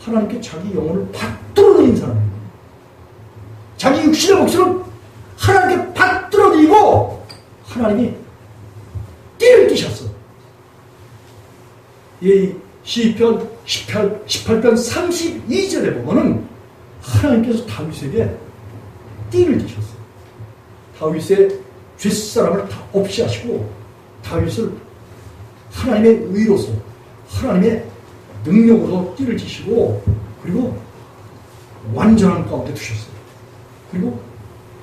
하나님께 자기 영혼을 받들어드린 사람이에요. 자기 육신의 목숨을 하나님께 받들어드리고 하나님이 띠를 띠셨어. 이 시편 18편 32절에 보면은 하나님께서 다윗에게 띠를 띠셨어요. 다윗의 뒷사람을 다 없이 하시고 다윗을 하나님의 의로서 하나님의 능력으로 띠를 띠시고 그리고 완전한 가운데 두셨어요. 그리고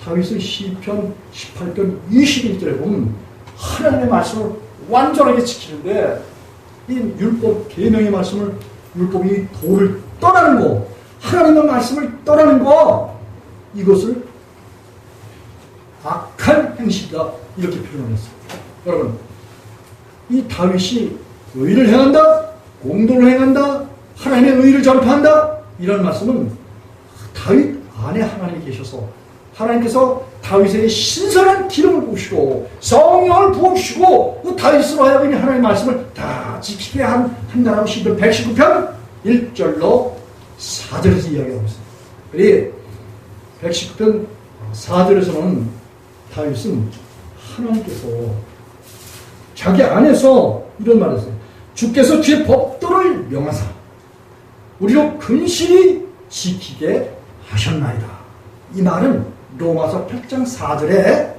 다윗의 시편 18편 21절에 보면 하나님의 말씀을 완전하게 지키는데 이 율법 계명의 말씀을 율법이 도를 떠나는 거 하나님의 말씀을 떠나는 거 이것을 악한 행실이다 이렇게 표현을 했어요. 여러분 이 다윗이 의를 행한다 공도를 행한다 하나님의 의를 전파한다 이런 말씀은 다윗 안에 하나님이 계셔서 하나님께서 다윗에게 신선한 기름을 부으시고 성령을 부어주시고 그 다윗으로 하여금 하나님의 말씀을 다 지키게 한다라고 시편 119편 1절로 4절에서 이야기하고 있습니다. 그리고 119편 4절에서는 다윗은 하나님께서 자기 안에서 이런 말을 했어요. 주께서 주의 법도를 명하사 우리로 근실히 지키게 하셨나이다. 이 말은 로마서 8장 4절에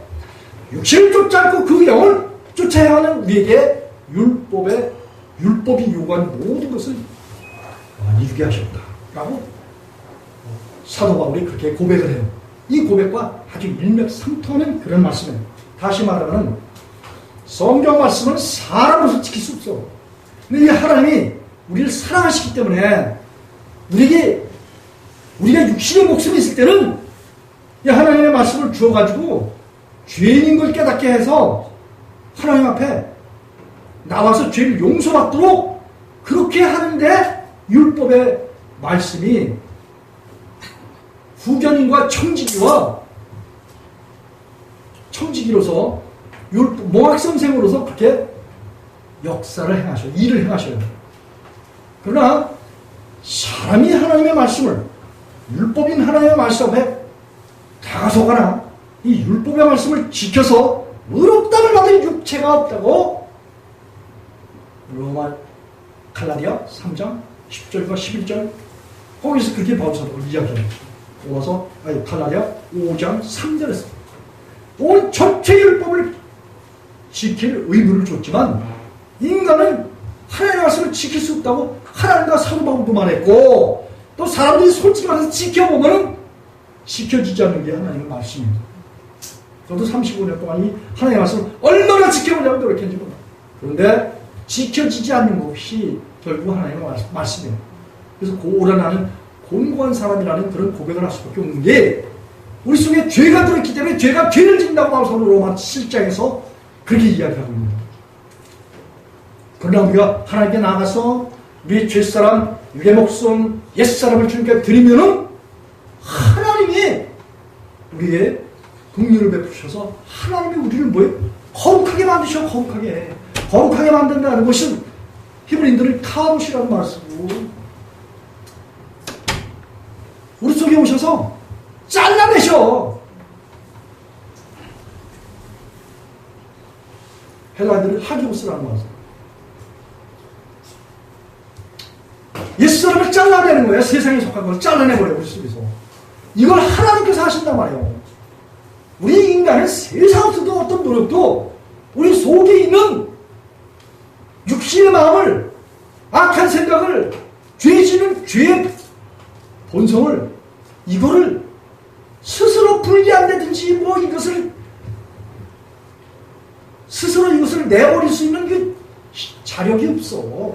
육신을 쫓지 않고 그 영을 쫓아야 하는 우리에게 율법이 요구한 모든 것을 이루게 하셨다라고 사도 바울이 그렇게 고백을 해요. 이 고백과 아주 일맥상통하는 그런 말씀이에요. 다시 말하면 성경 말씀은 사람으로서 지킬 수 없어. 근데 이 하나님이 우리를 사랑하시기 때문에 우리가 육신의 목숨이 있을 때는 이 하나님의 말씀을 주어가지고 죄인인 걸 깨닫게 해서 하나님 앞에 나와서 죄를 용서받도록 그렇게 하는데 율법의 말씀이 후견인과 청지기로서 모학선생으로서 그렇게 역사를 행하셔요. 일을 행하셔요. 그러나 사람이 하나님의 말씀을 율법인 하나님의 말씀 앞에 다가서거나 이 율법의 말씀을 지켜서 의롭다를 받은 육체가 없다고 로마 갈라디아 3장 10절과 11절 거기서 그렇게 바울사도가 이야기합니다. 갈라디아 5장 3절에서 온 전체 율법을 지킬 의무를 줬지만 인간은 하나님의 말씀을 지킬 수 없다고 하나님과 사도 바울도 말했고 또 사람들이 솔직히 말해서 지켜보면은 지켜지지 않는 게 하나님의 말씀입니다. 저도 35년 동안 이 하나님의 말씀을 얼마나 지켜보려고 노력했는지 몰라요. 그런데 지켜지지 않는 것이 결국 하나님의 말씀이에요. 그래서 고라나는 곤고한 사람이라는 그런 고백을 할 수밖에 없는 게 우리 속에 죄가 들어있기 때문에 죄가 죄를 짓는다고 바울사도는 로마 7장에서 그렇게 이야기하고 있는 거예요. 그러나 우리가 하나님께 나가서 우리의 죄사람, 육의 목숨, 옛사람을 주님께 드리면은 하나님이 우리의 긍휼을 베푸셔서 하나님이 우리를 뭐예요? 거룩하게 만드셔. 거룩하게 만든다는 것은 히브리인들은 카도시라는 말을 쓰고 우리 속에 오셔서 잘라내셔. 헬라인들은 하기오스라는 말을 써요. 옛사람을 잘라내는 거예요. 세상에 속한 걸 잘라내버려요. 우리 속에서. 이걸 하나님께서 하신단 말이에요. 우리 인간은 세상에서도 어떤 노력도 우리 속에 있는 육신의 마음을 악한 생각을 죄지는 죄의 본성을 이거를 스스로 분리한다든지 뭐 이것을 스스로 이것을 내버릴 수 있는 그 자력이 없어.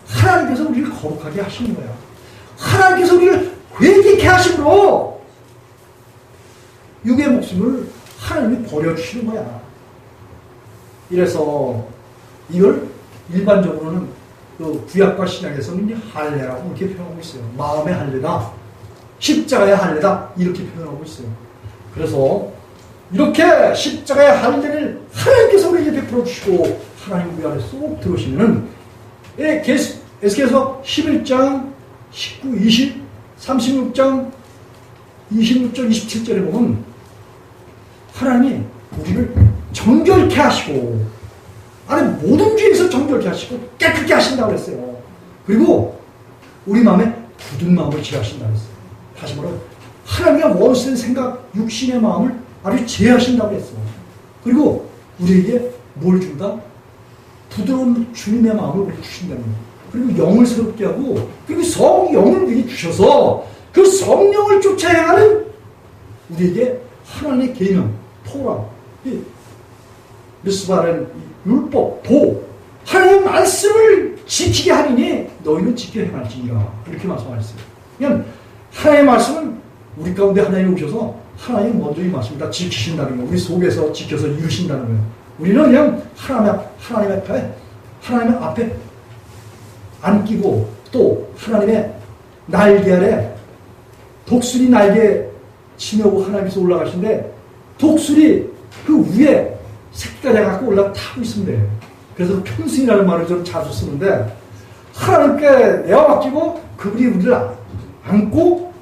하나님께서 우리를 거룩하게 하시는 거야. 하나님께서 우리를 회개케 하심으로 육의 목숨을 하나님이 버려주시는 거야. 이래서 이걸 일반적으로는 그 구약과 신약에서는 할례라고 이렇게 표현하고 있어요. 마음의 할례다, 십자가의 할례다 이렇게 표현하고 있어요. 그래서 이렇게 십자가의 할례를 하나님께서 우리에게 베풀어 주시고 하나님 우리 안에 쏙 들어오시면은 에스겔서 11장 19, 20, 36장 26절, 27절에 보면 하나님이 우리를 정결케 하시고 아니 모든 죄에서 정결케 하시고 깨끗게 하신다고 그랬어요. 그리고 우리 마음에 굳은 마음을 제하신다고 했어요. 다시 말해 하나님의 원수된 생각, 육신의 마음을 아주 제하신다고 했어요. 그리고 우리에게 뭘 준다? 부드러운 주님의 마음을 우리 주신다는 거예요. 그리고 영을 새롭게 하고 그리고 성령을 우리에게 주셔서 그 성령을 쫓아 행하는 우리에게 하나님의 계명, 토라, 미스바라는 율법, 도, 하나님의 말씀을 지키게 하리니 너희는 지켜 행할지니라 이렇게 말씀하셨어요. 그냥 하나님의 말씀은 우리 가운데 하나님이 오셔서 하나님이 먼저 이 말씀을 다 지키신다는 거예요. 우리 속에서 지켜서 이루신다는 거예요. 우리는 그냥 하나님 앞에 안기고 또 하나님의 날개 아래 독수리 날개 치려고 하나님께서 올라가신데 독수리 그 위에 새끼까지 갖고 올라타고 있습니다. 그래서 편승이라는 말을 저는 자주 쓰는데 하나님께 내어 맡기고 그분이 우리를 안고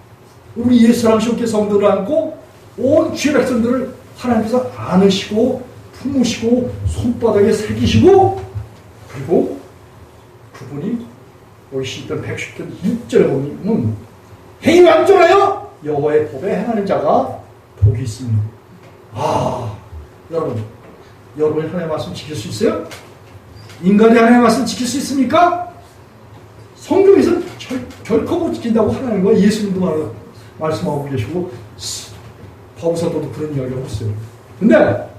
우리 예수랑 함께 성도를 안고 온 주의 백성들을 하나님께서 안으시고 품으시고 손바닥에 새기시고 그리고 그분이 여기 시편 110편 6절에 보면 행위 완전하여 여호와의 법에 행하는 자가 복이 있습니다. 여러분이 하나님의 말씀 지킬 수 있어요? 인간이 하나님의 말씀 지킬 수 있습니까? 성경에서는 결코 못 지킨다고 하나님과 예수님도 말씀하고 계시고 바울사도도 그런 이야기를 했어요. 근데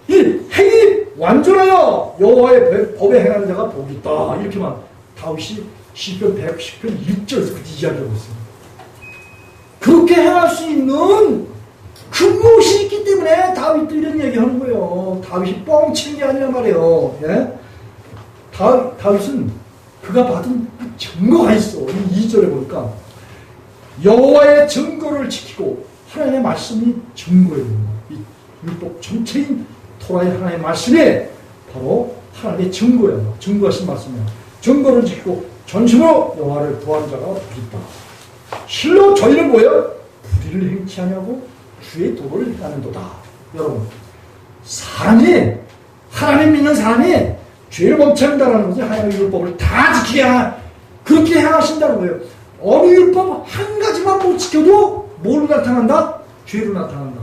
이 행위 완전하여 여호와의 법에 행하는 자가 복이 있다 이렇게만 다윗이 시편 110편 1절에서 그 이야기하고 있어요. 그렇게 행할 수 있는 그 무엇이 있기 때문에 다윗도 이런 얘기하는 거예요. 다윗이 뻥치는 게 아니란 말이에요. 예? 다윗은 그가 받은 증거가 있어. 이 2절에 보니까 여호와의 증거를 지키고 하나님의 말씀이 증거예요. 이 율법 전체인 토라의 하나님의 말씀이 바로 하나님의 증거예요. 증거하신 말씀이에요. 증거를 지키고 전심으로 여호와를 구하는 자가 있다. 실로 저희는 뭐예요? 불의를 행치 하냐고 주의 도를 행하는도다. 여러분, 하나님 믿는 사람이 죄를 범치 않는다는 것은 하나님의 율법을 다 지키게 그렇게 행하신다는 거예요. 어느 율법 한 가지만 못 지켜도 뭘로 나타난다? 죄로 나타난다.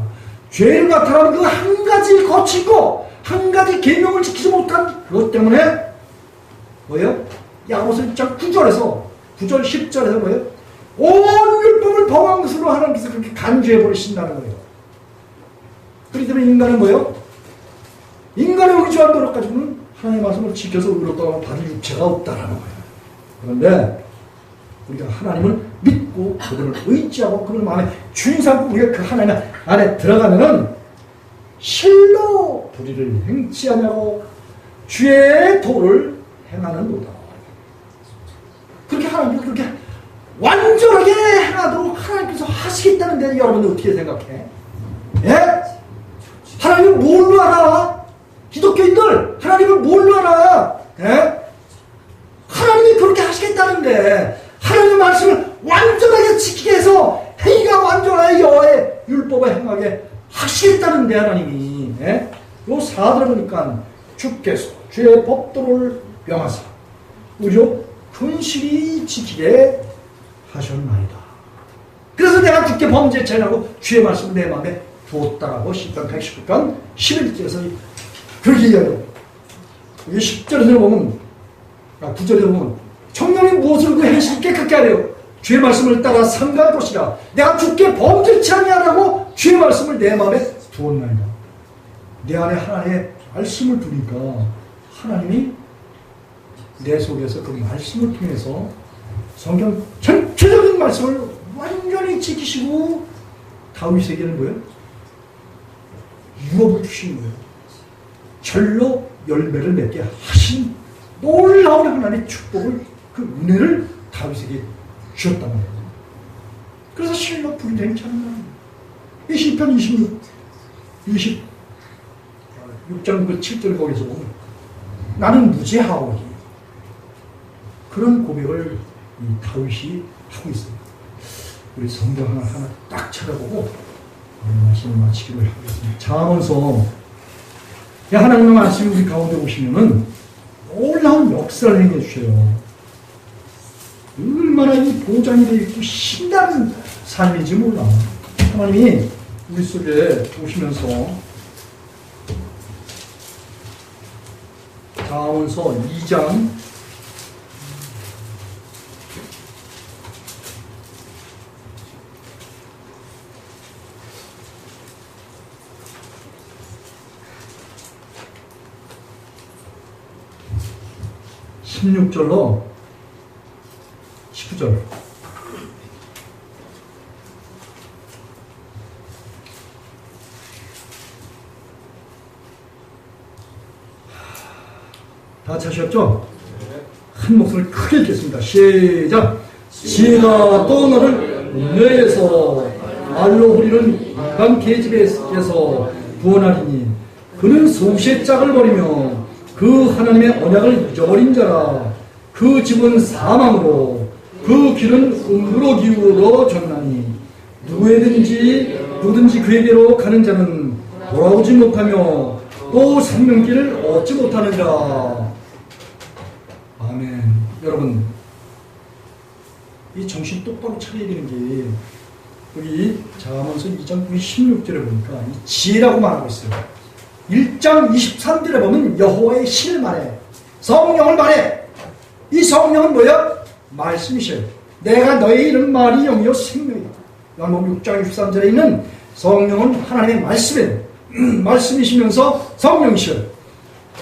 죄로 나타나는 그 한 가지를 거치고 한 가지 계명을 지키지 못한 그것 때문에 뭐예요? 야고보서 1장 9절 10절에서 뭐예요? 온 율법을 범한 것으로 하나님께서 그렇게 간주해 버리신다는 거예요. 그렇기 때문에 인간은 뭐예요? 인간의 의지와 노력 가지고는 하나님의 말씀을 지켜서 의롭다고 받을 육체가 없다라는 거예요. 그런데 우리가 하나님을 믿고 그분을 의지하고 그분을 마음에 주인 삼고 우리가 그 하나님 안에 들어가면은 실로 불의를 행치 하냐고 주의 도를 행하는도다. 그렇게 하나님께서 그렇게 완전하게 행하도록 하나님께서 하시겠다는데 여러분은 어떻게 생각해? 예? 하나님을 뭘로 알아? 기독교인들 하나님을 뭘로 알아? 예? 하나님이 그렇게 하시겠다는데 하나님의 말씀을 완전하게 지키게 해서 행위가 완전하게 여호와의 율법에 행하게 하시겠다는데 하나님이 예? 요 4절에 보니까 주께서 주의 법도를 명하사 우리로 근실히 지키게 하셨나이다. 그래서 내가 주께 범죄 체하고 주의 말씀을 내 마음에 두었다라고 시편 119편 11절에서 그렇게 이야기해요. 이게 10절에서 보면 9절에 보면 청년이 무엇을 그 행실을 깨끗게 하래요. 주의 말씀을 따라 삼갈 것이라. 내가 주께 범죄치 아니하라고 주의 말씀을 내 마음에 두었나이다. 내 안에 하나님의 말씀을 두니까 하나님이 내 속에서 그 말씀을 통해서 성경 전체적인 말씀을 완전히 지키시고 다윗에게는 뭐예요? 유업을 주신 거예요. 절로 열매를 맺게 하신 놀라운 하나님의 축복을 그 은혜를 다윗에게 주셨단 말이에요. 그래서 실로 불의를 행치 않는 거예요. 이 시편 26장 그 7절 거기서 보면 나는 무죄하오니 그런 고백을 이 다윗이 하고 있어요. 우리 성경 하나 딱 찾아보고 말씀을 마치기로 하겠습니다. 잠언서 하나님의 말씀이 우리 가운데 오시면은 놀라운 역사를 행해 주셔요. 얼마나 이 보장이 되어 있고 신나는 삶인지 몰라. 하나님이 우리 속에 오시면서 잠언서 2장 16절로 19절. 다 찾으셨죠? 한 목소리를 크게 읽겠습니다. 시작! 지혜가 또 너를 뇌에서 말로 후리는 이방 계집에서 구원하리니 그는 소시의 짝을 버리며 그 하나님의 언약을 잊어버린 자라. 그 집은 사망으로 그 길은 음부로 기울어 졌나니 누구든지 그에게로 가는 자는 돌아오지 못하며 또 생명길을 얻지 못하느니라. 아멘. 여러분, 이 정신 똑바로 차려야 되는 게 여기 잠언서 2장 16절에 보니까 이 지혜라고 말하고 있어요. 1장 23절에 보면 여호와의 신을 말해. 성령을 말해. 이 성령은 뭐야? 말씀이셔요. 내가 너의 이름 말이 영이요 생명이다. 요한복음 6장 23절에 있는 성령은 하나님의 말씀이에요. 말씀이시면서 성령이셔요.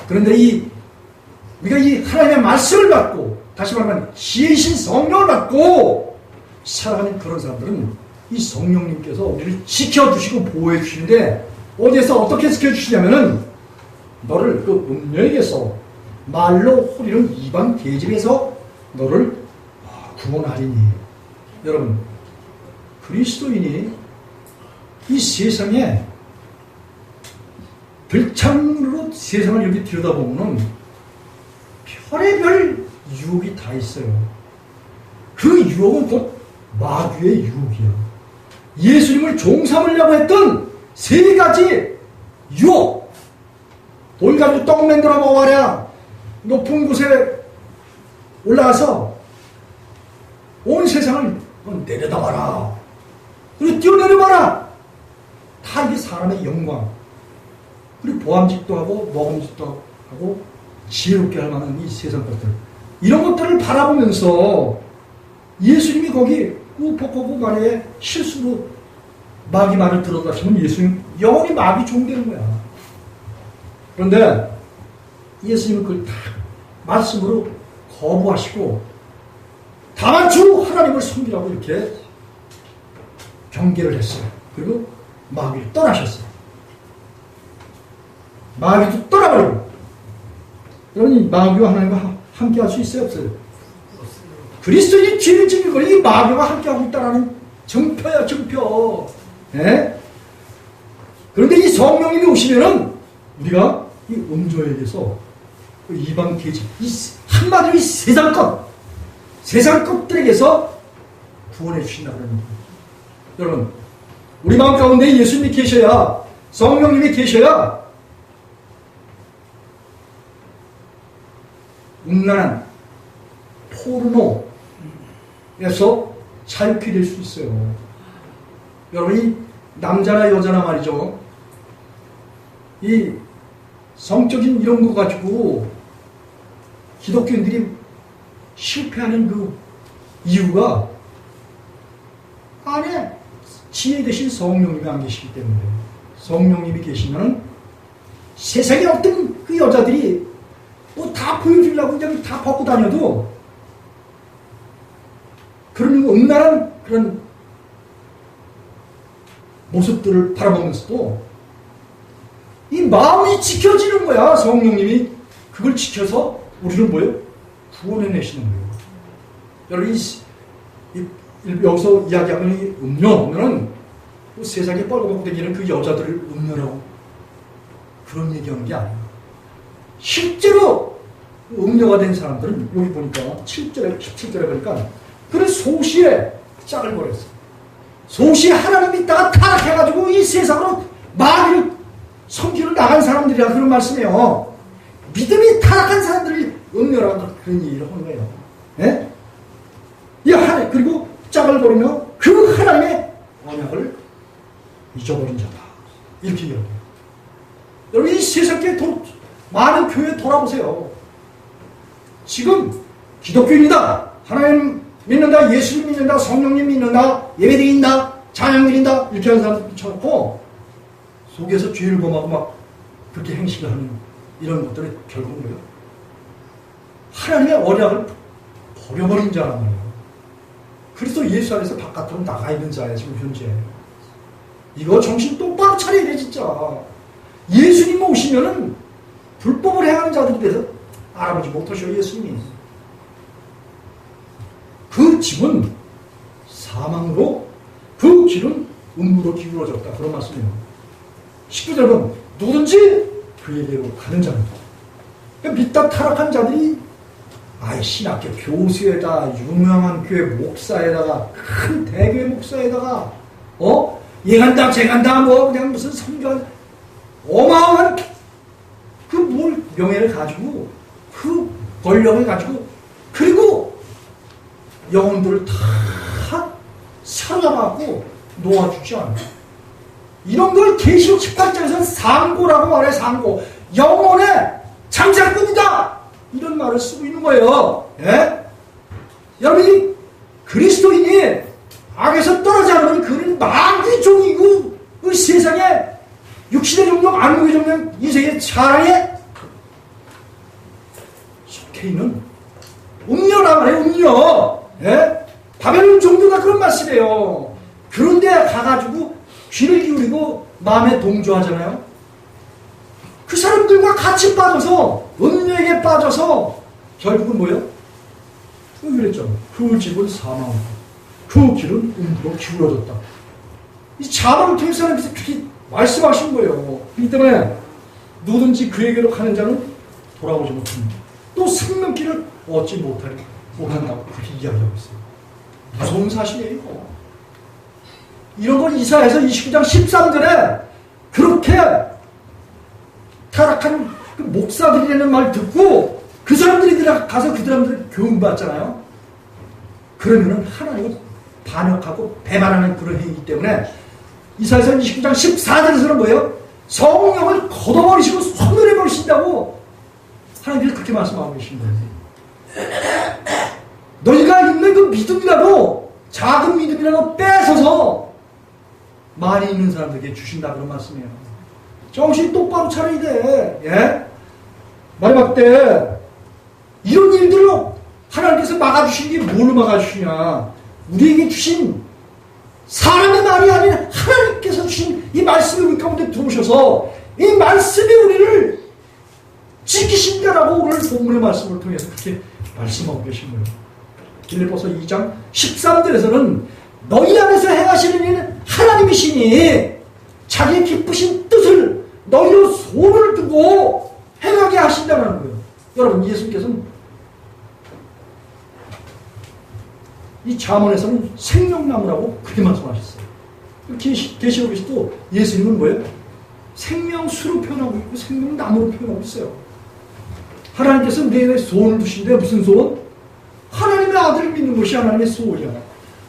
그런데 우리가 이 하나님의 말씀을 받고, 다시 말하면 지혜이신 성령을 받고 살아가는 그런 사람들은 이 성령님께서 우리를 지켜주시고 보호해 주시는데, 어디에서 어떻게 지켜주시냐면은 너를 그 음녀에게서 말로 후리는 이방 계집에서 너를 구원하리니. 여러분, 그리스도인이 이 세상에 별창으로 세상을 이렇게 들여다보면은 별의별 유혹이 다 있어요. 그 유혹은 곧 마귀의 유혹이야. 예수님을 종삼으려고 했던 세 가지 유혹. 돈 가지고 떡 만들어 먹어라. 높은 곳에 올라가서 온 세상을 내려다봐라. 그리고 뛰어내려봐라. 다 이게 사람의 영광. 그리고 보암직도 하고 먹음직도 하고 지혜롭게 할 만한 이 세상 것들. 이런 것들을 바라보면서 예수님이 거기 우포코고 말에 실수로 마귀 말을 들었다 치면 예수님 영원히 마귀 종되는 거야. 그런데 예수님은 그걸 다 말씀으로 거부하시고 다만 주 하나님을 섬기라고 이렇게 경계를 했어요. 그리고 마귀를 떠나셨어요. 마귀도 떠나버리고. 여러분, 마귀와 하나님과 함께 할 수 있어요, 없어요? 그리스도인이 죄를 지는 걸 이 마귀와 함께하고 있다는 증표야, 증표. 예? 그런데 이 성령님이 오시면은 우리가 이 음조에게서 이방 계집, 한마디로 이 세상 것들에게서 구원해 주신다는 거예요. 여러분, 우리 마음 가운데 예수님이 계셔야, 성령님이 계셔야 음란한 포르노에서 자유케 될 수 있어요. 여러분, 이 남자나 여자나 말이죠. 이 성적인 이런 거 가지고 기독교인들이 실패하는 그 이유가 안에 지혜 대신 성령님이 안 계시기 때문에. 성령님이 계시면 세상에 어떤 그 여자들이 뭐 다 보여주려고 그냥 다 벗고 다녀도 그런 음란한 그런 모습들을 바라보면서도 이 마음이 지켜지는 거야. 성령님이 그걸 지켜서 우리를 뭐예요? 구원해내시는 거예요. 여러분, 여기서 이야기하는 이 음녀는 세상에 뻘거벗고 다니는 그 여자들을 음녀라고 그런 얘기하는 게 아니에요. 실제로 음녀가 된 사람들은 여기 보니까 7절에 보니까 그래서 소시에 짝을 버렸어요. 소시에 하나님 믿다가 타락해가지고 이 세상으로 마귀를 섬기러 나간 사람들이라 그런 말씀이에요. 믿음이 타락한 사람들이 은멸하고 그런 일을 하는 거예요. 예? 이 하나님, 그리고 짝을 버리며 그 하나님의 언약을 잊어버린 자다. 이렇게 얘기해요. 여러분, 이 세상에 많은 교회에 돌아보세요. 지금 기독교인이다, 하나님 믿는다, 예수님 믿는다, 성령님 믿는다, 예배드린다, 찬양 드린다, 이렇게 하는 사람들 쳐놓고 속에서 죄를 범하고 막 그렇게 행실을 하는 이런 것들이 결국은 뭐예요? 하나님의 언약을 버려버린 자란 말이에요. 그리스도 예수 안에서 바깥으로 나가 있는 자예요, 지금 현재. 이거 정신 똑바로 차려야 돼, 진짜. 예수님 오시면은 불법을 행하는 자들에 대해서 알아보지 못하셔, 예수님이. 그 집은 사망으로, 그 길은 음부로 기울어졌다. 그런 말씀이에요. 19절은 누구든지 그에게로 가는 자는, 그러니까 믿다 타락한 자들이 신학교 교수에다, 유명한 교회 목사에다가, 큰 대교회 목사에다가, 얘 간다, 쟤 간다, 뭐, 그냥 무슨 성교한, 어마어마한, 그 뭘 명예를 가지고, 그 권력을 가지고, 그리고 영혼들을 다 사로잡아갖고 놓아주지 않아요. 이런 걸 계시록 18장에서는 상고라고 말해, 상고. 영혼의 장사꾼이다! 이런 말을 쓰고 있는 거예요. 예? 여러분이 그리스도인이 악에서 떨어지 않으면 그는 마귀 종이고, 그 세상에 육신의 정령, 안목의 정령, 인생의 자랑에 속해 있는 음녀라 말이에요, 음녀. 예? 바벨론 종교가 그런 말씀이에요. 그런데 가가지고 귀를 기울이고 마음에 동조하잖아요. 그 사람들과 같이 빠져서, 음녀에게 빠져서, 결국은 뭐예요? 그랬죠. 그 집은 사망하고, 그 길은 음부로 기울어졌다. 이 자문을 통해서 하나님께서 그렇게 말씀하신 거예요. 그렇기 때문에 누구든지 그에게로 가는 자는 돌아오지 못합니다. 또 생명길을 얻지 못한다고 그렇게 이야기하고 있어요. 무서운 사실이에요, 이거. 이런 걸 이사야서 29장 13절에 그렇게 타락한 그 목사들이라는 말 듣고 그 사람들이 가서 그 사람들 교훈받잖아요. 그러면은 하나님을 반역하고 배반하는 그런 행위이기 때문에 이사야서 29장 14절에서는 뭐예요? 성령을 걷어버리시고 소멸해버리신다고 하나님께서 그렇게 말씀하고 계신 거예요. 너희가 있는 그 믿음이라도, 작은 믿음이라도 뺏어서 많이 있는 사람들에게 주신다, 그런 말씀이에요. 정신 똑바로 차려야 돼. 예? 마지막 때 이런 일들로 하나님께서 막아주신 게 뭘로 막아주시냐? 우리에게 주신 사람의 말이 아닌 하나님께서 주신 이 말씀이 우리 가운데 들어오셔서 이 말씀이 우리를 지키신다라고 오늘 본문의 말씀을 통해서 그렇게 말씀하고 계신 거예요. 빌립보서 2장 13절에서는 너희 안에서 행하시는 일은 하나님이시니 자기의 기쁘신 뜻을 너희로 손을 두고 행하게 하신다는 거예요. 여러분, 예수님께서는 이 잠언에서는 생명나무라고 그렇게 말씀하셨어요. 계시록에서도 예수님은 뭐예요? 생명수로 표현하고 있고 생명나무로 표현하고 있어요. 하나님께서 내 소원을 두신데 무슨 소원? 하나님의 아들을 믿는 것이 하나님의 소원이야.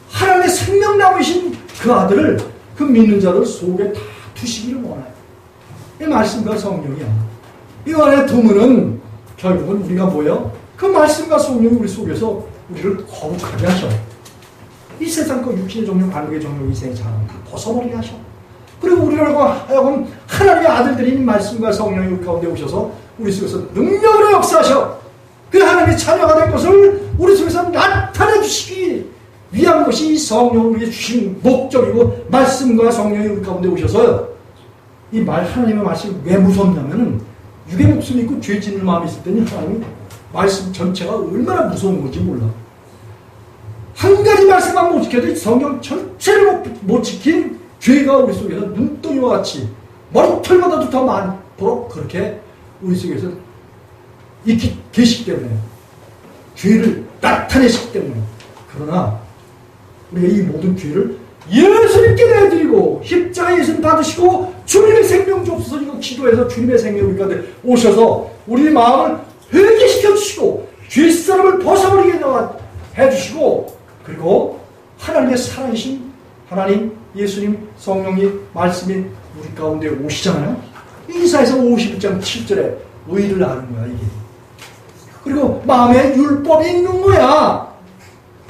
하나님의 생명나무이신 그 아들을, 그 믿는 자들 속에 다 두시기를 원해요. 이 말씀과 성령이야. 이 안에 두면은 결국은 우리가 뭐예요? 그 말씀과 성령이 우리 속에서 우리를 거룩하게 하셔. 이 세상 거 육신의 정령, 안목의 정령, 이생의 자랑 다 벗어버리게 하셔. 그리고 우리를 하여금 하나님의 아들들인 말씀과 성령이 우리 가운데 오셔서 우리 속에서 능력으로 역사하셔. 그 하나님의 자녀가 된 것을 우리 속에서 나타내 주시기 위한 것이 이 성령을 우리에게 주신 목적이고, 말씀과 성령이 우리 가운데 오셔서 이 하나님의 말씀이 왜 무섭냐면은 육의 목숨이 있고 죄 짓는 마음이 있을 때는 하나님이 말씀 전체가 얼마나 무서운 건지 몰라. 한 가지 말씀만 못 지켜도 성경 전체를 못 지킨 죄가 우리 속에서 눈덩이와 같이 머리털보다도 더 많도록 그렇게 우리 속에서 있기 계시기 때문에, 죄를 나타내시기 때문에 그러나 우리가 이 모든 기회를 예수님께 내드리고 십자가 예수님 받으시고 주님의 생명 줍소서 이거 기도해서 주님의 생명 우리 가운데 오셔서 우리 마음을 회개시켜 주시고 뒷사람을 벗어버리게 해주시고 그리고 하나님의 살아계신 하나님 예수님 성령님 말씀이 우리 가운데 오시잖아요. 이사야서 51장 7절에 의를 아는 거야 이게. 그리고 마음에 율법이 있는 거야.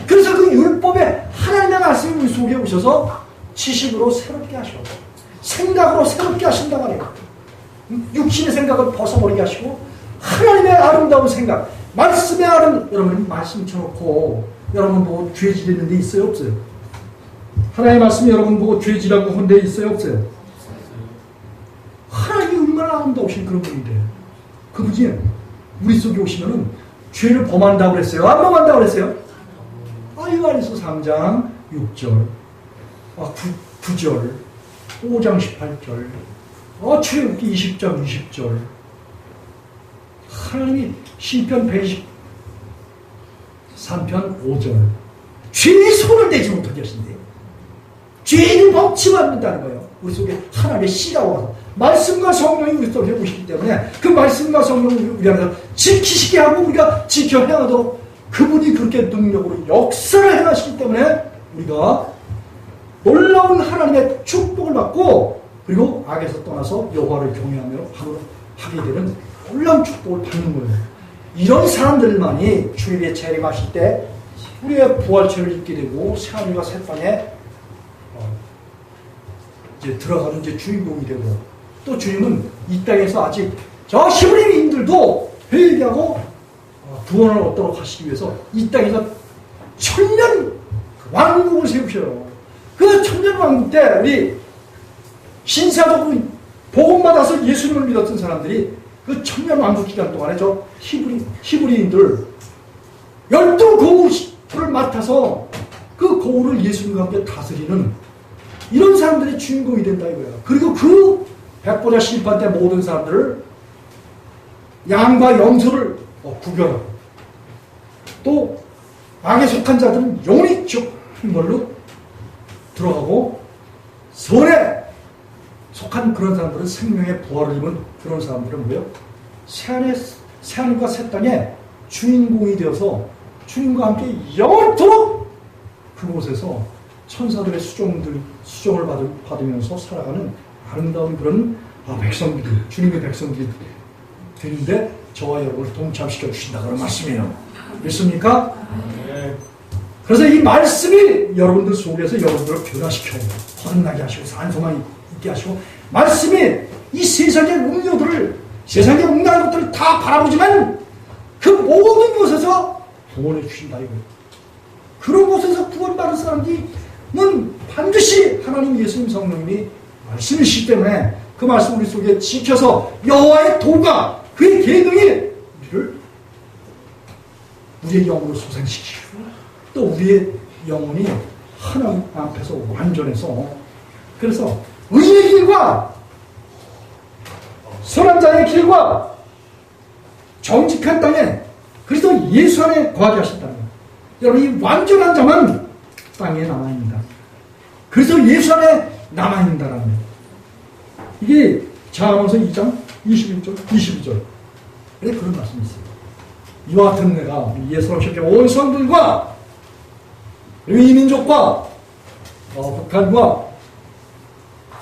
그래서 그 율법에 하나님의 말씀이 우리 속에 오셔서 지식으로 새롭게 하셔. 생각으로 새롭게 하신다 말이에요. 육신의 생각을 벗어버리게 하시고 하나님의 아름다운 생각 말씀의 여러분 말씀 쳐놓고 여러분 보고 죄 지르는 데 있어요 없어요? 하나님의 말씀이 여러분 보고 죄 지라고 한 데 있어요 없어요? 하나님이 얼마나 아름다우신 그런 분인데 그분이 우리 속에 오시면은 죄를 범한다고 그랬어요? 안 범한다고 그랬어요? 요한일서 3장 6절 9절 5장 18절 출애굽기 20장 20절 하나님이 시편 123편 5절 죄에 손을 대지 못하게 하신대요. 죄는 법치 않는다는 거예요. 우리 속에 하나님의 씨가 와서 말씀과 성령이 우리 속에 오시기 때문에 그 말씀과 성령을 우리 안에서 지키시게 하고 우리가 지켜 행하도록 그분이 그렇게 능력으로 역사를 행하시기 때문에 우리가 놀라운 하나님의 축복을 받고 그리고 악에서 떠나서 여호와를 경외하며 하게 되는 놀라운 축복을 받는 거예요. 이런 사람들만이 주님의 재림하실 때 우리의 부활체를 입게 되고 새하늘과 새 땅에 이제 들어가는 이제 주인공이 되고 또 주님은 이 땅에서 아직 저 히브리인들도 회개하고 구원을 얻도록 하시기 위해서 이 땅에서 천년 왕국을 세우셔요. 그 천년 왕국 때 우리 신사적으로 복음받아서 예수님을 믿었던 사람들이 그 천년 왕국 기간 동안에 저 히브리인들 12거울을 맡아서 그 거울을 예수님과 함께 다스리는 이런 사람들이 주인공이 된다 이거예요. 그리고 그 백보자 심판 때 모든 사람들을 양과 염소를 구별하고 또 악에 속한 자들은 영원히 지옥 흉물로 들어가고 선에 속한 그런 사람들은 생명의 부활을 입은 그런 사람들은 뭐예요? 새하늘과 새 땅에 주인공이 되어서 주님과 함께 영원토록 그곳에서 천사들의 수종을 받으면서 살아가는 아름다운 그런 백성들이 주님의 백성들이 되는데 저와 여러분을 동참시켜 주신다 그런 말씀이에요. 믿습니까? 네. 그래서 이 말씀이 여러분들 속에서 여러분들을 변화시켜요. 거듭나게 하시고 산소만 있게 하시고 말씀이 이 세상의 음료들을 세상의 음란한 것들을 다 바라보지만 그 모든 곳에서 구원해 주신다 이거예요. 그런 곳에서 구원받은 사람들은 반드시 하나님 예수님 성령님이 말씀이시기 때문에 그 말씀 우리 속에 지켜서 여호와의 도가 그의 계명이 우리의 영혼을 소생시키고 또 우리의 영혼이 하나님 앞에서 완전해서 그래서 의의 길과 선한 자의 길과 정직한 땅에 그리스도 예수 안에 거하게 하셨다는 거예요. 여러분 이 완전한 자만 땅에 남아있는다. 그래서 예수 안에 남아있는다라는 거예요. 이게 자언서 2장 21절 22절 그런 말씀이 있어요. 이와 같은 내가 예수님께 온 성들과 이민족과 북한과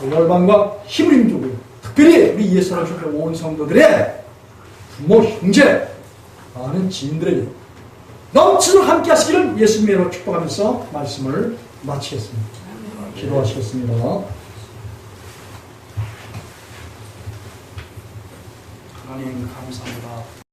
열방과 히브리민족을 특별히 우리 예수님께 온 성도들의 부모 형제 아는 지인들에게 넘치도록 함께 하시기를 예수님으로 축복하면서 말씀을 마치겠습니다. 기도하시겠습니다. 하나님 감사합니다.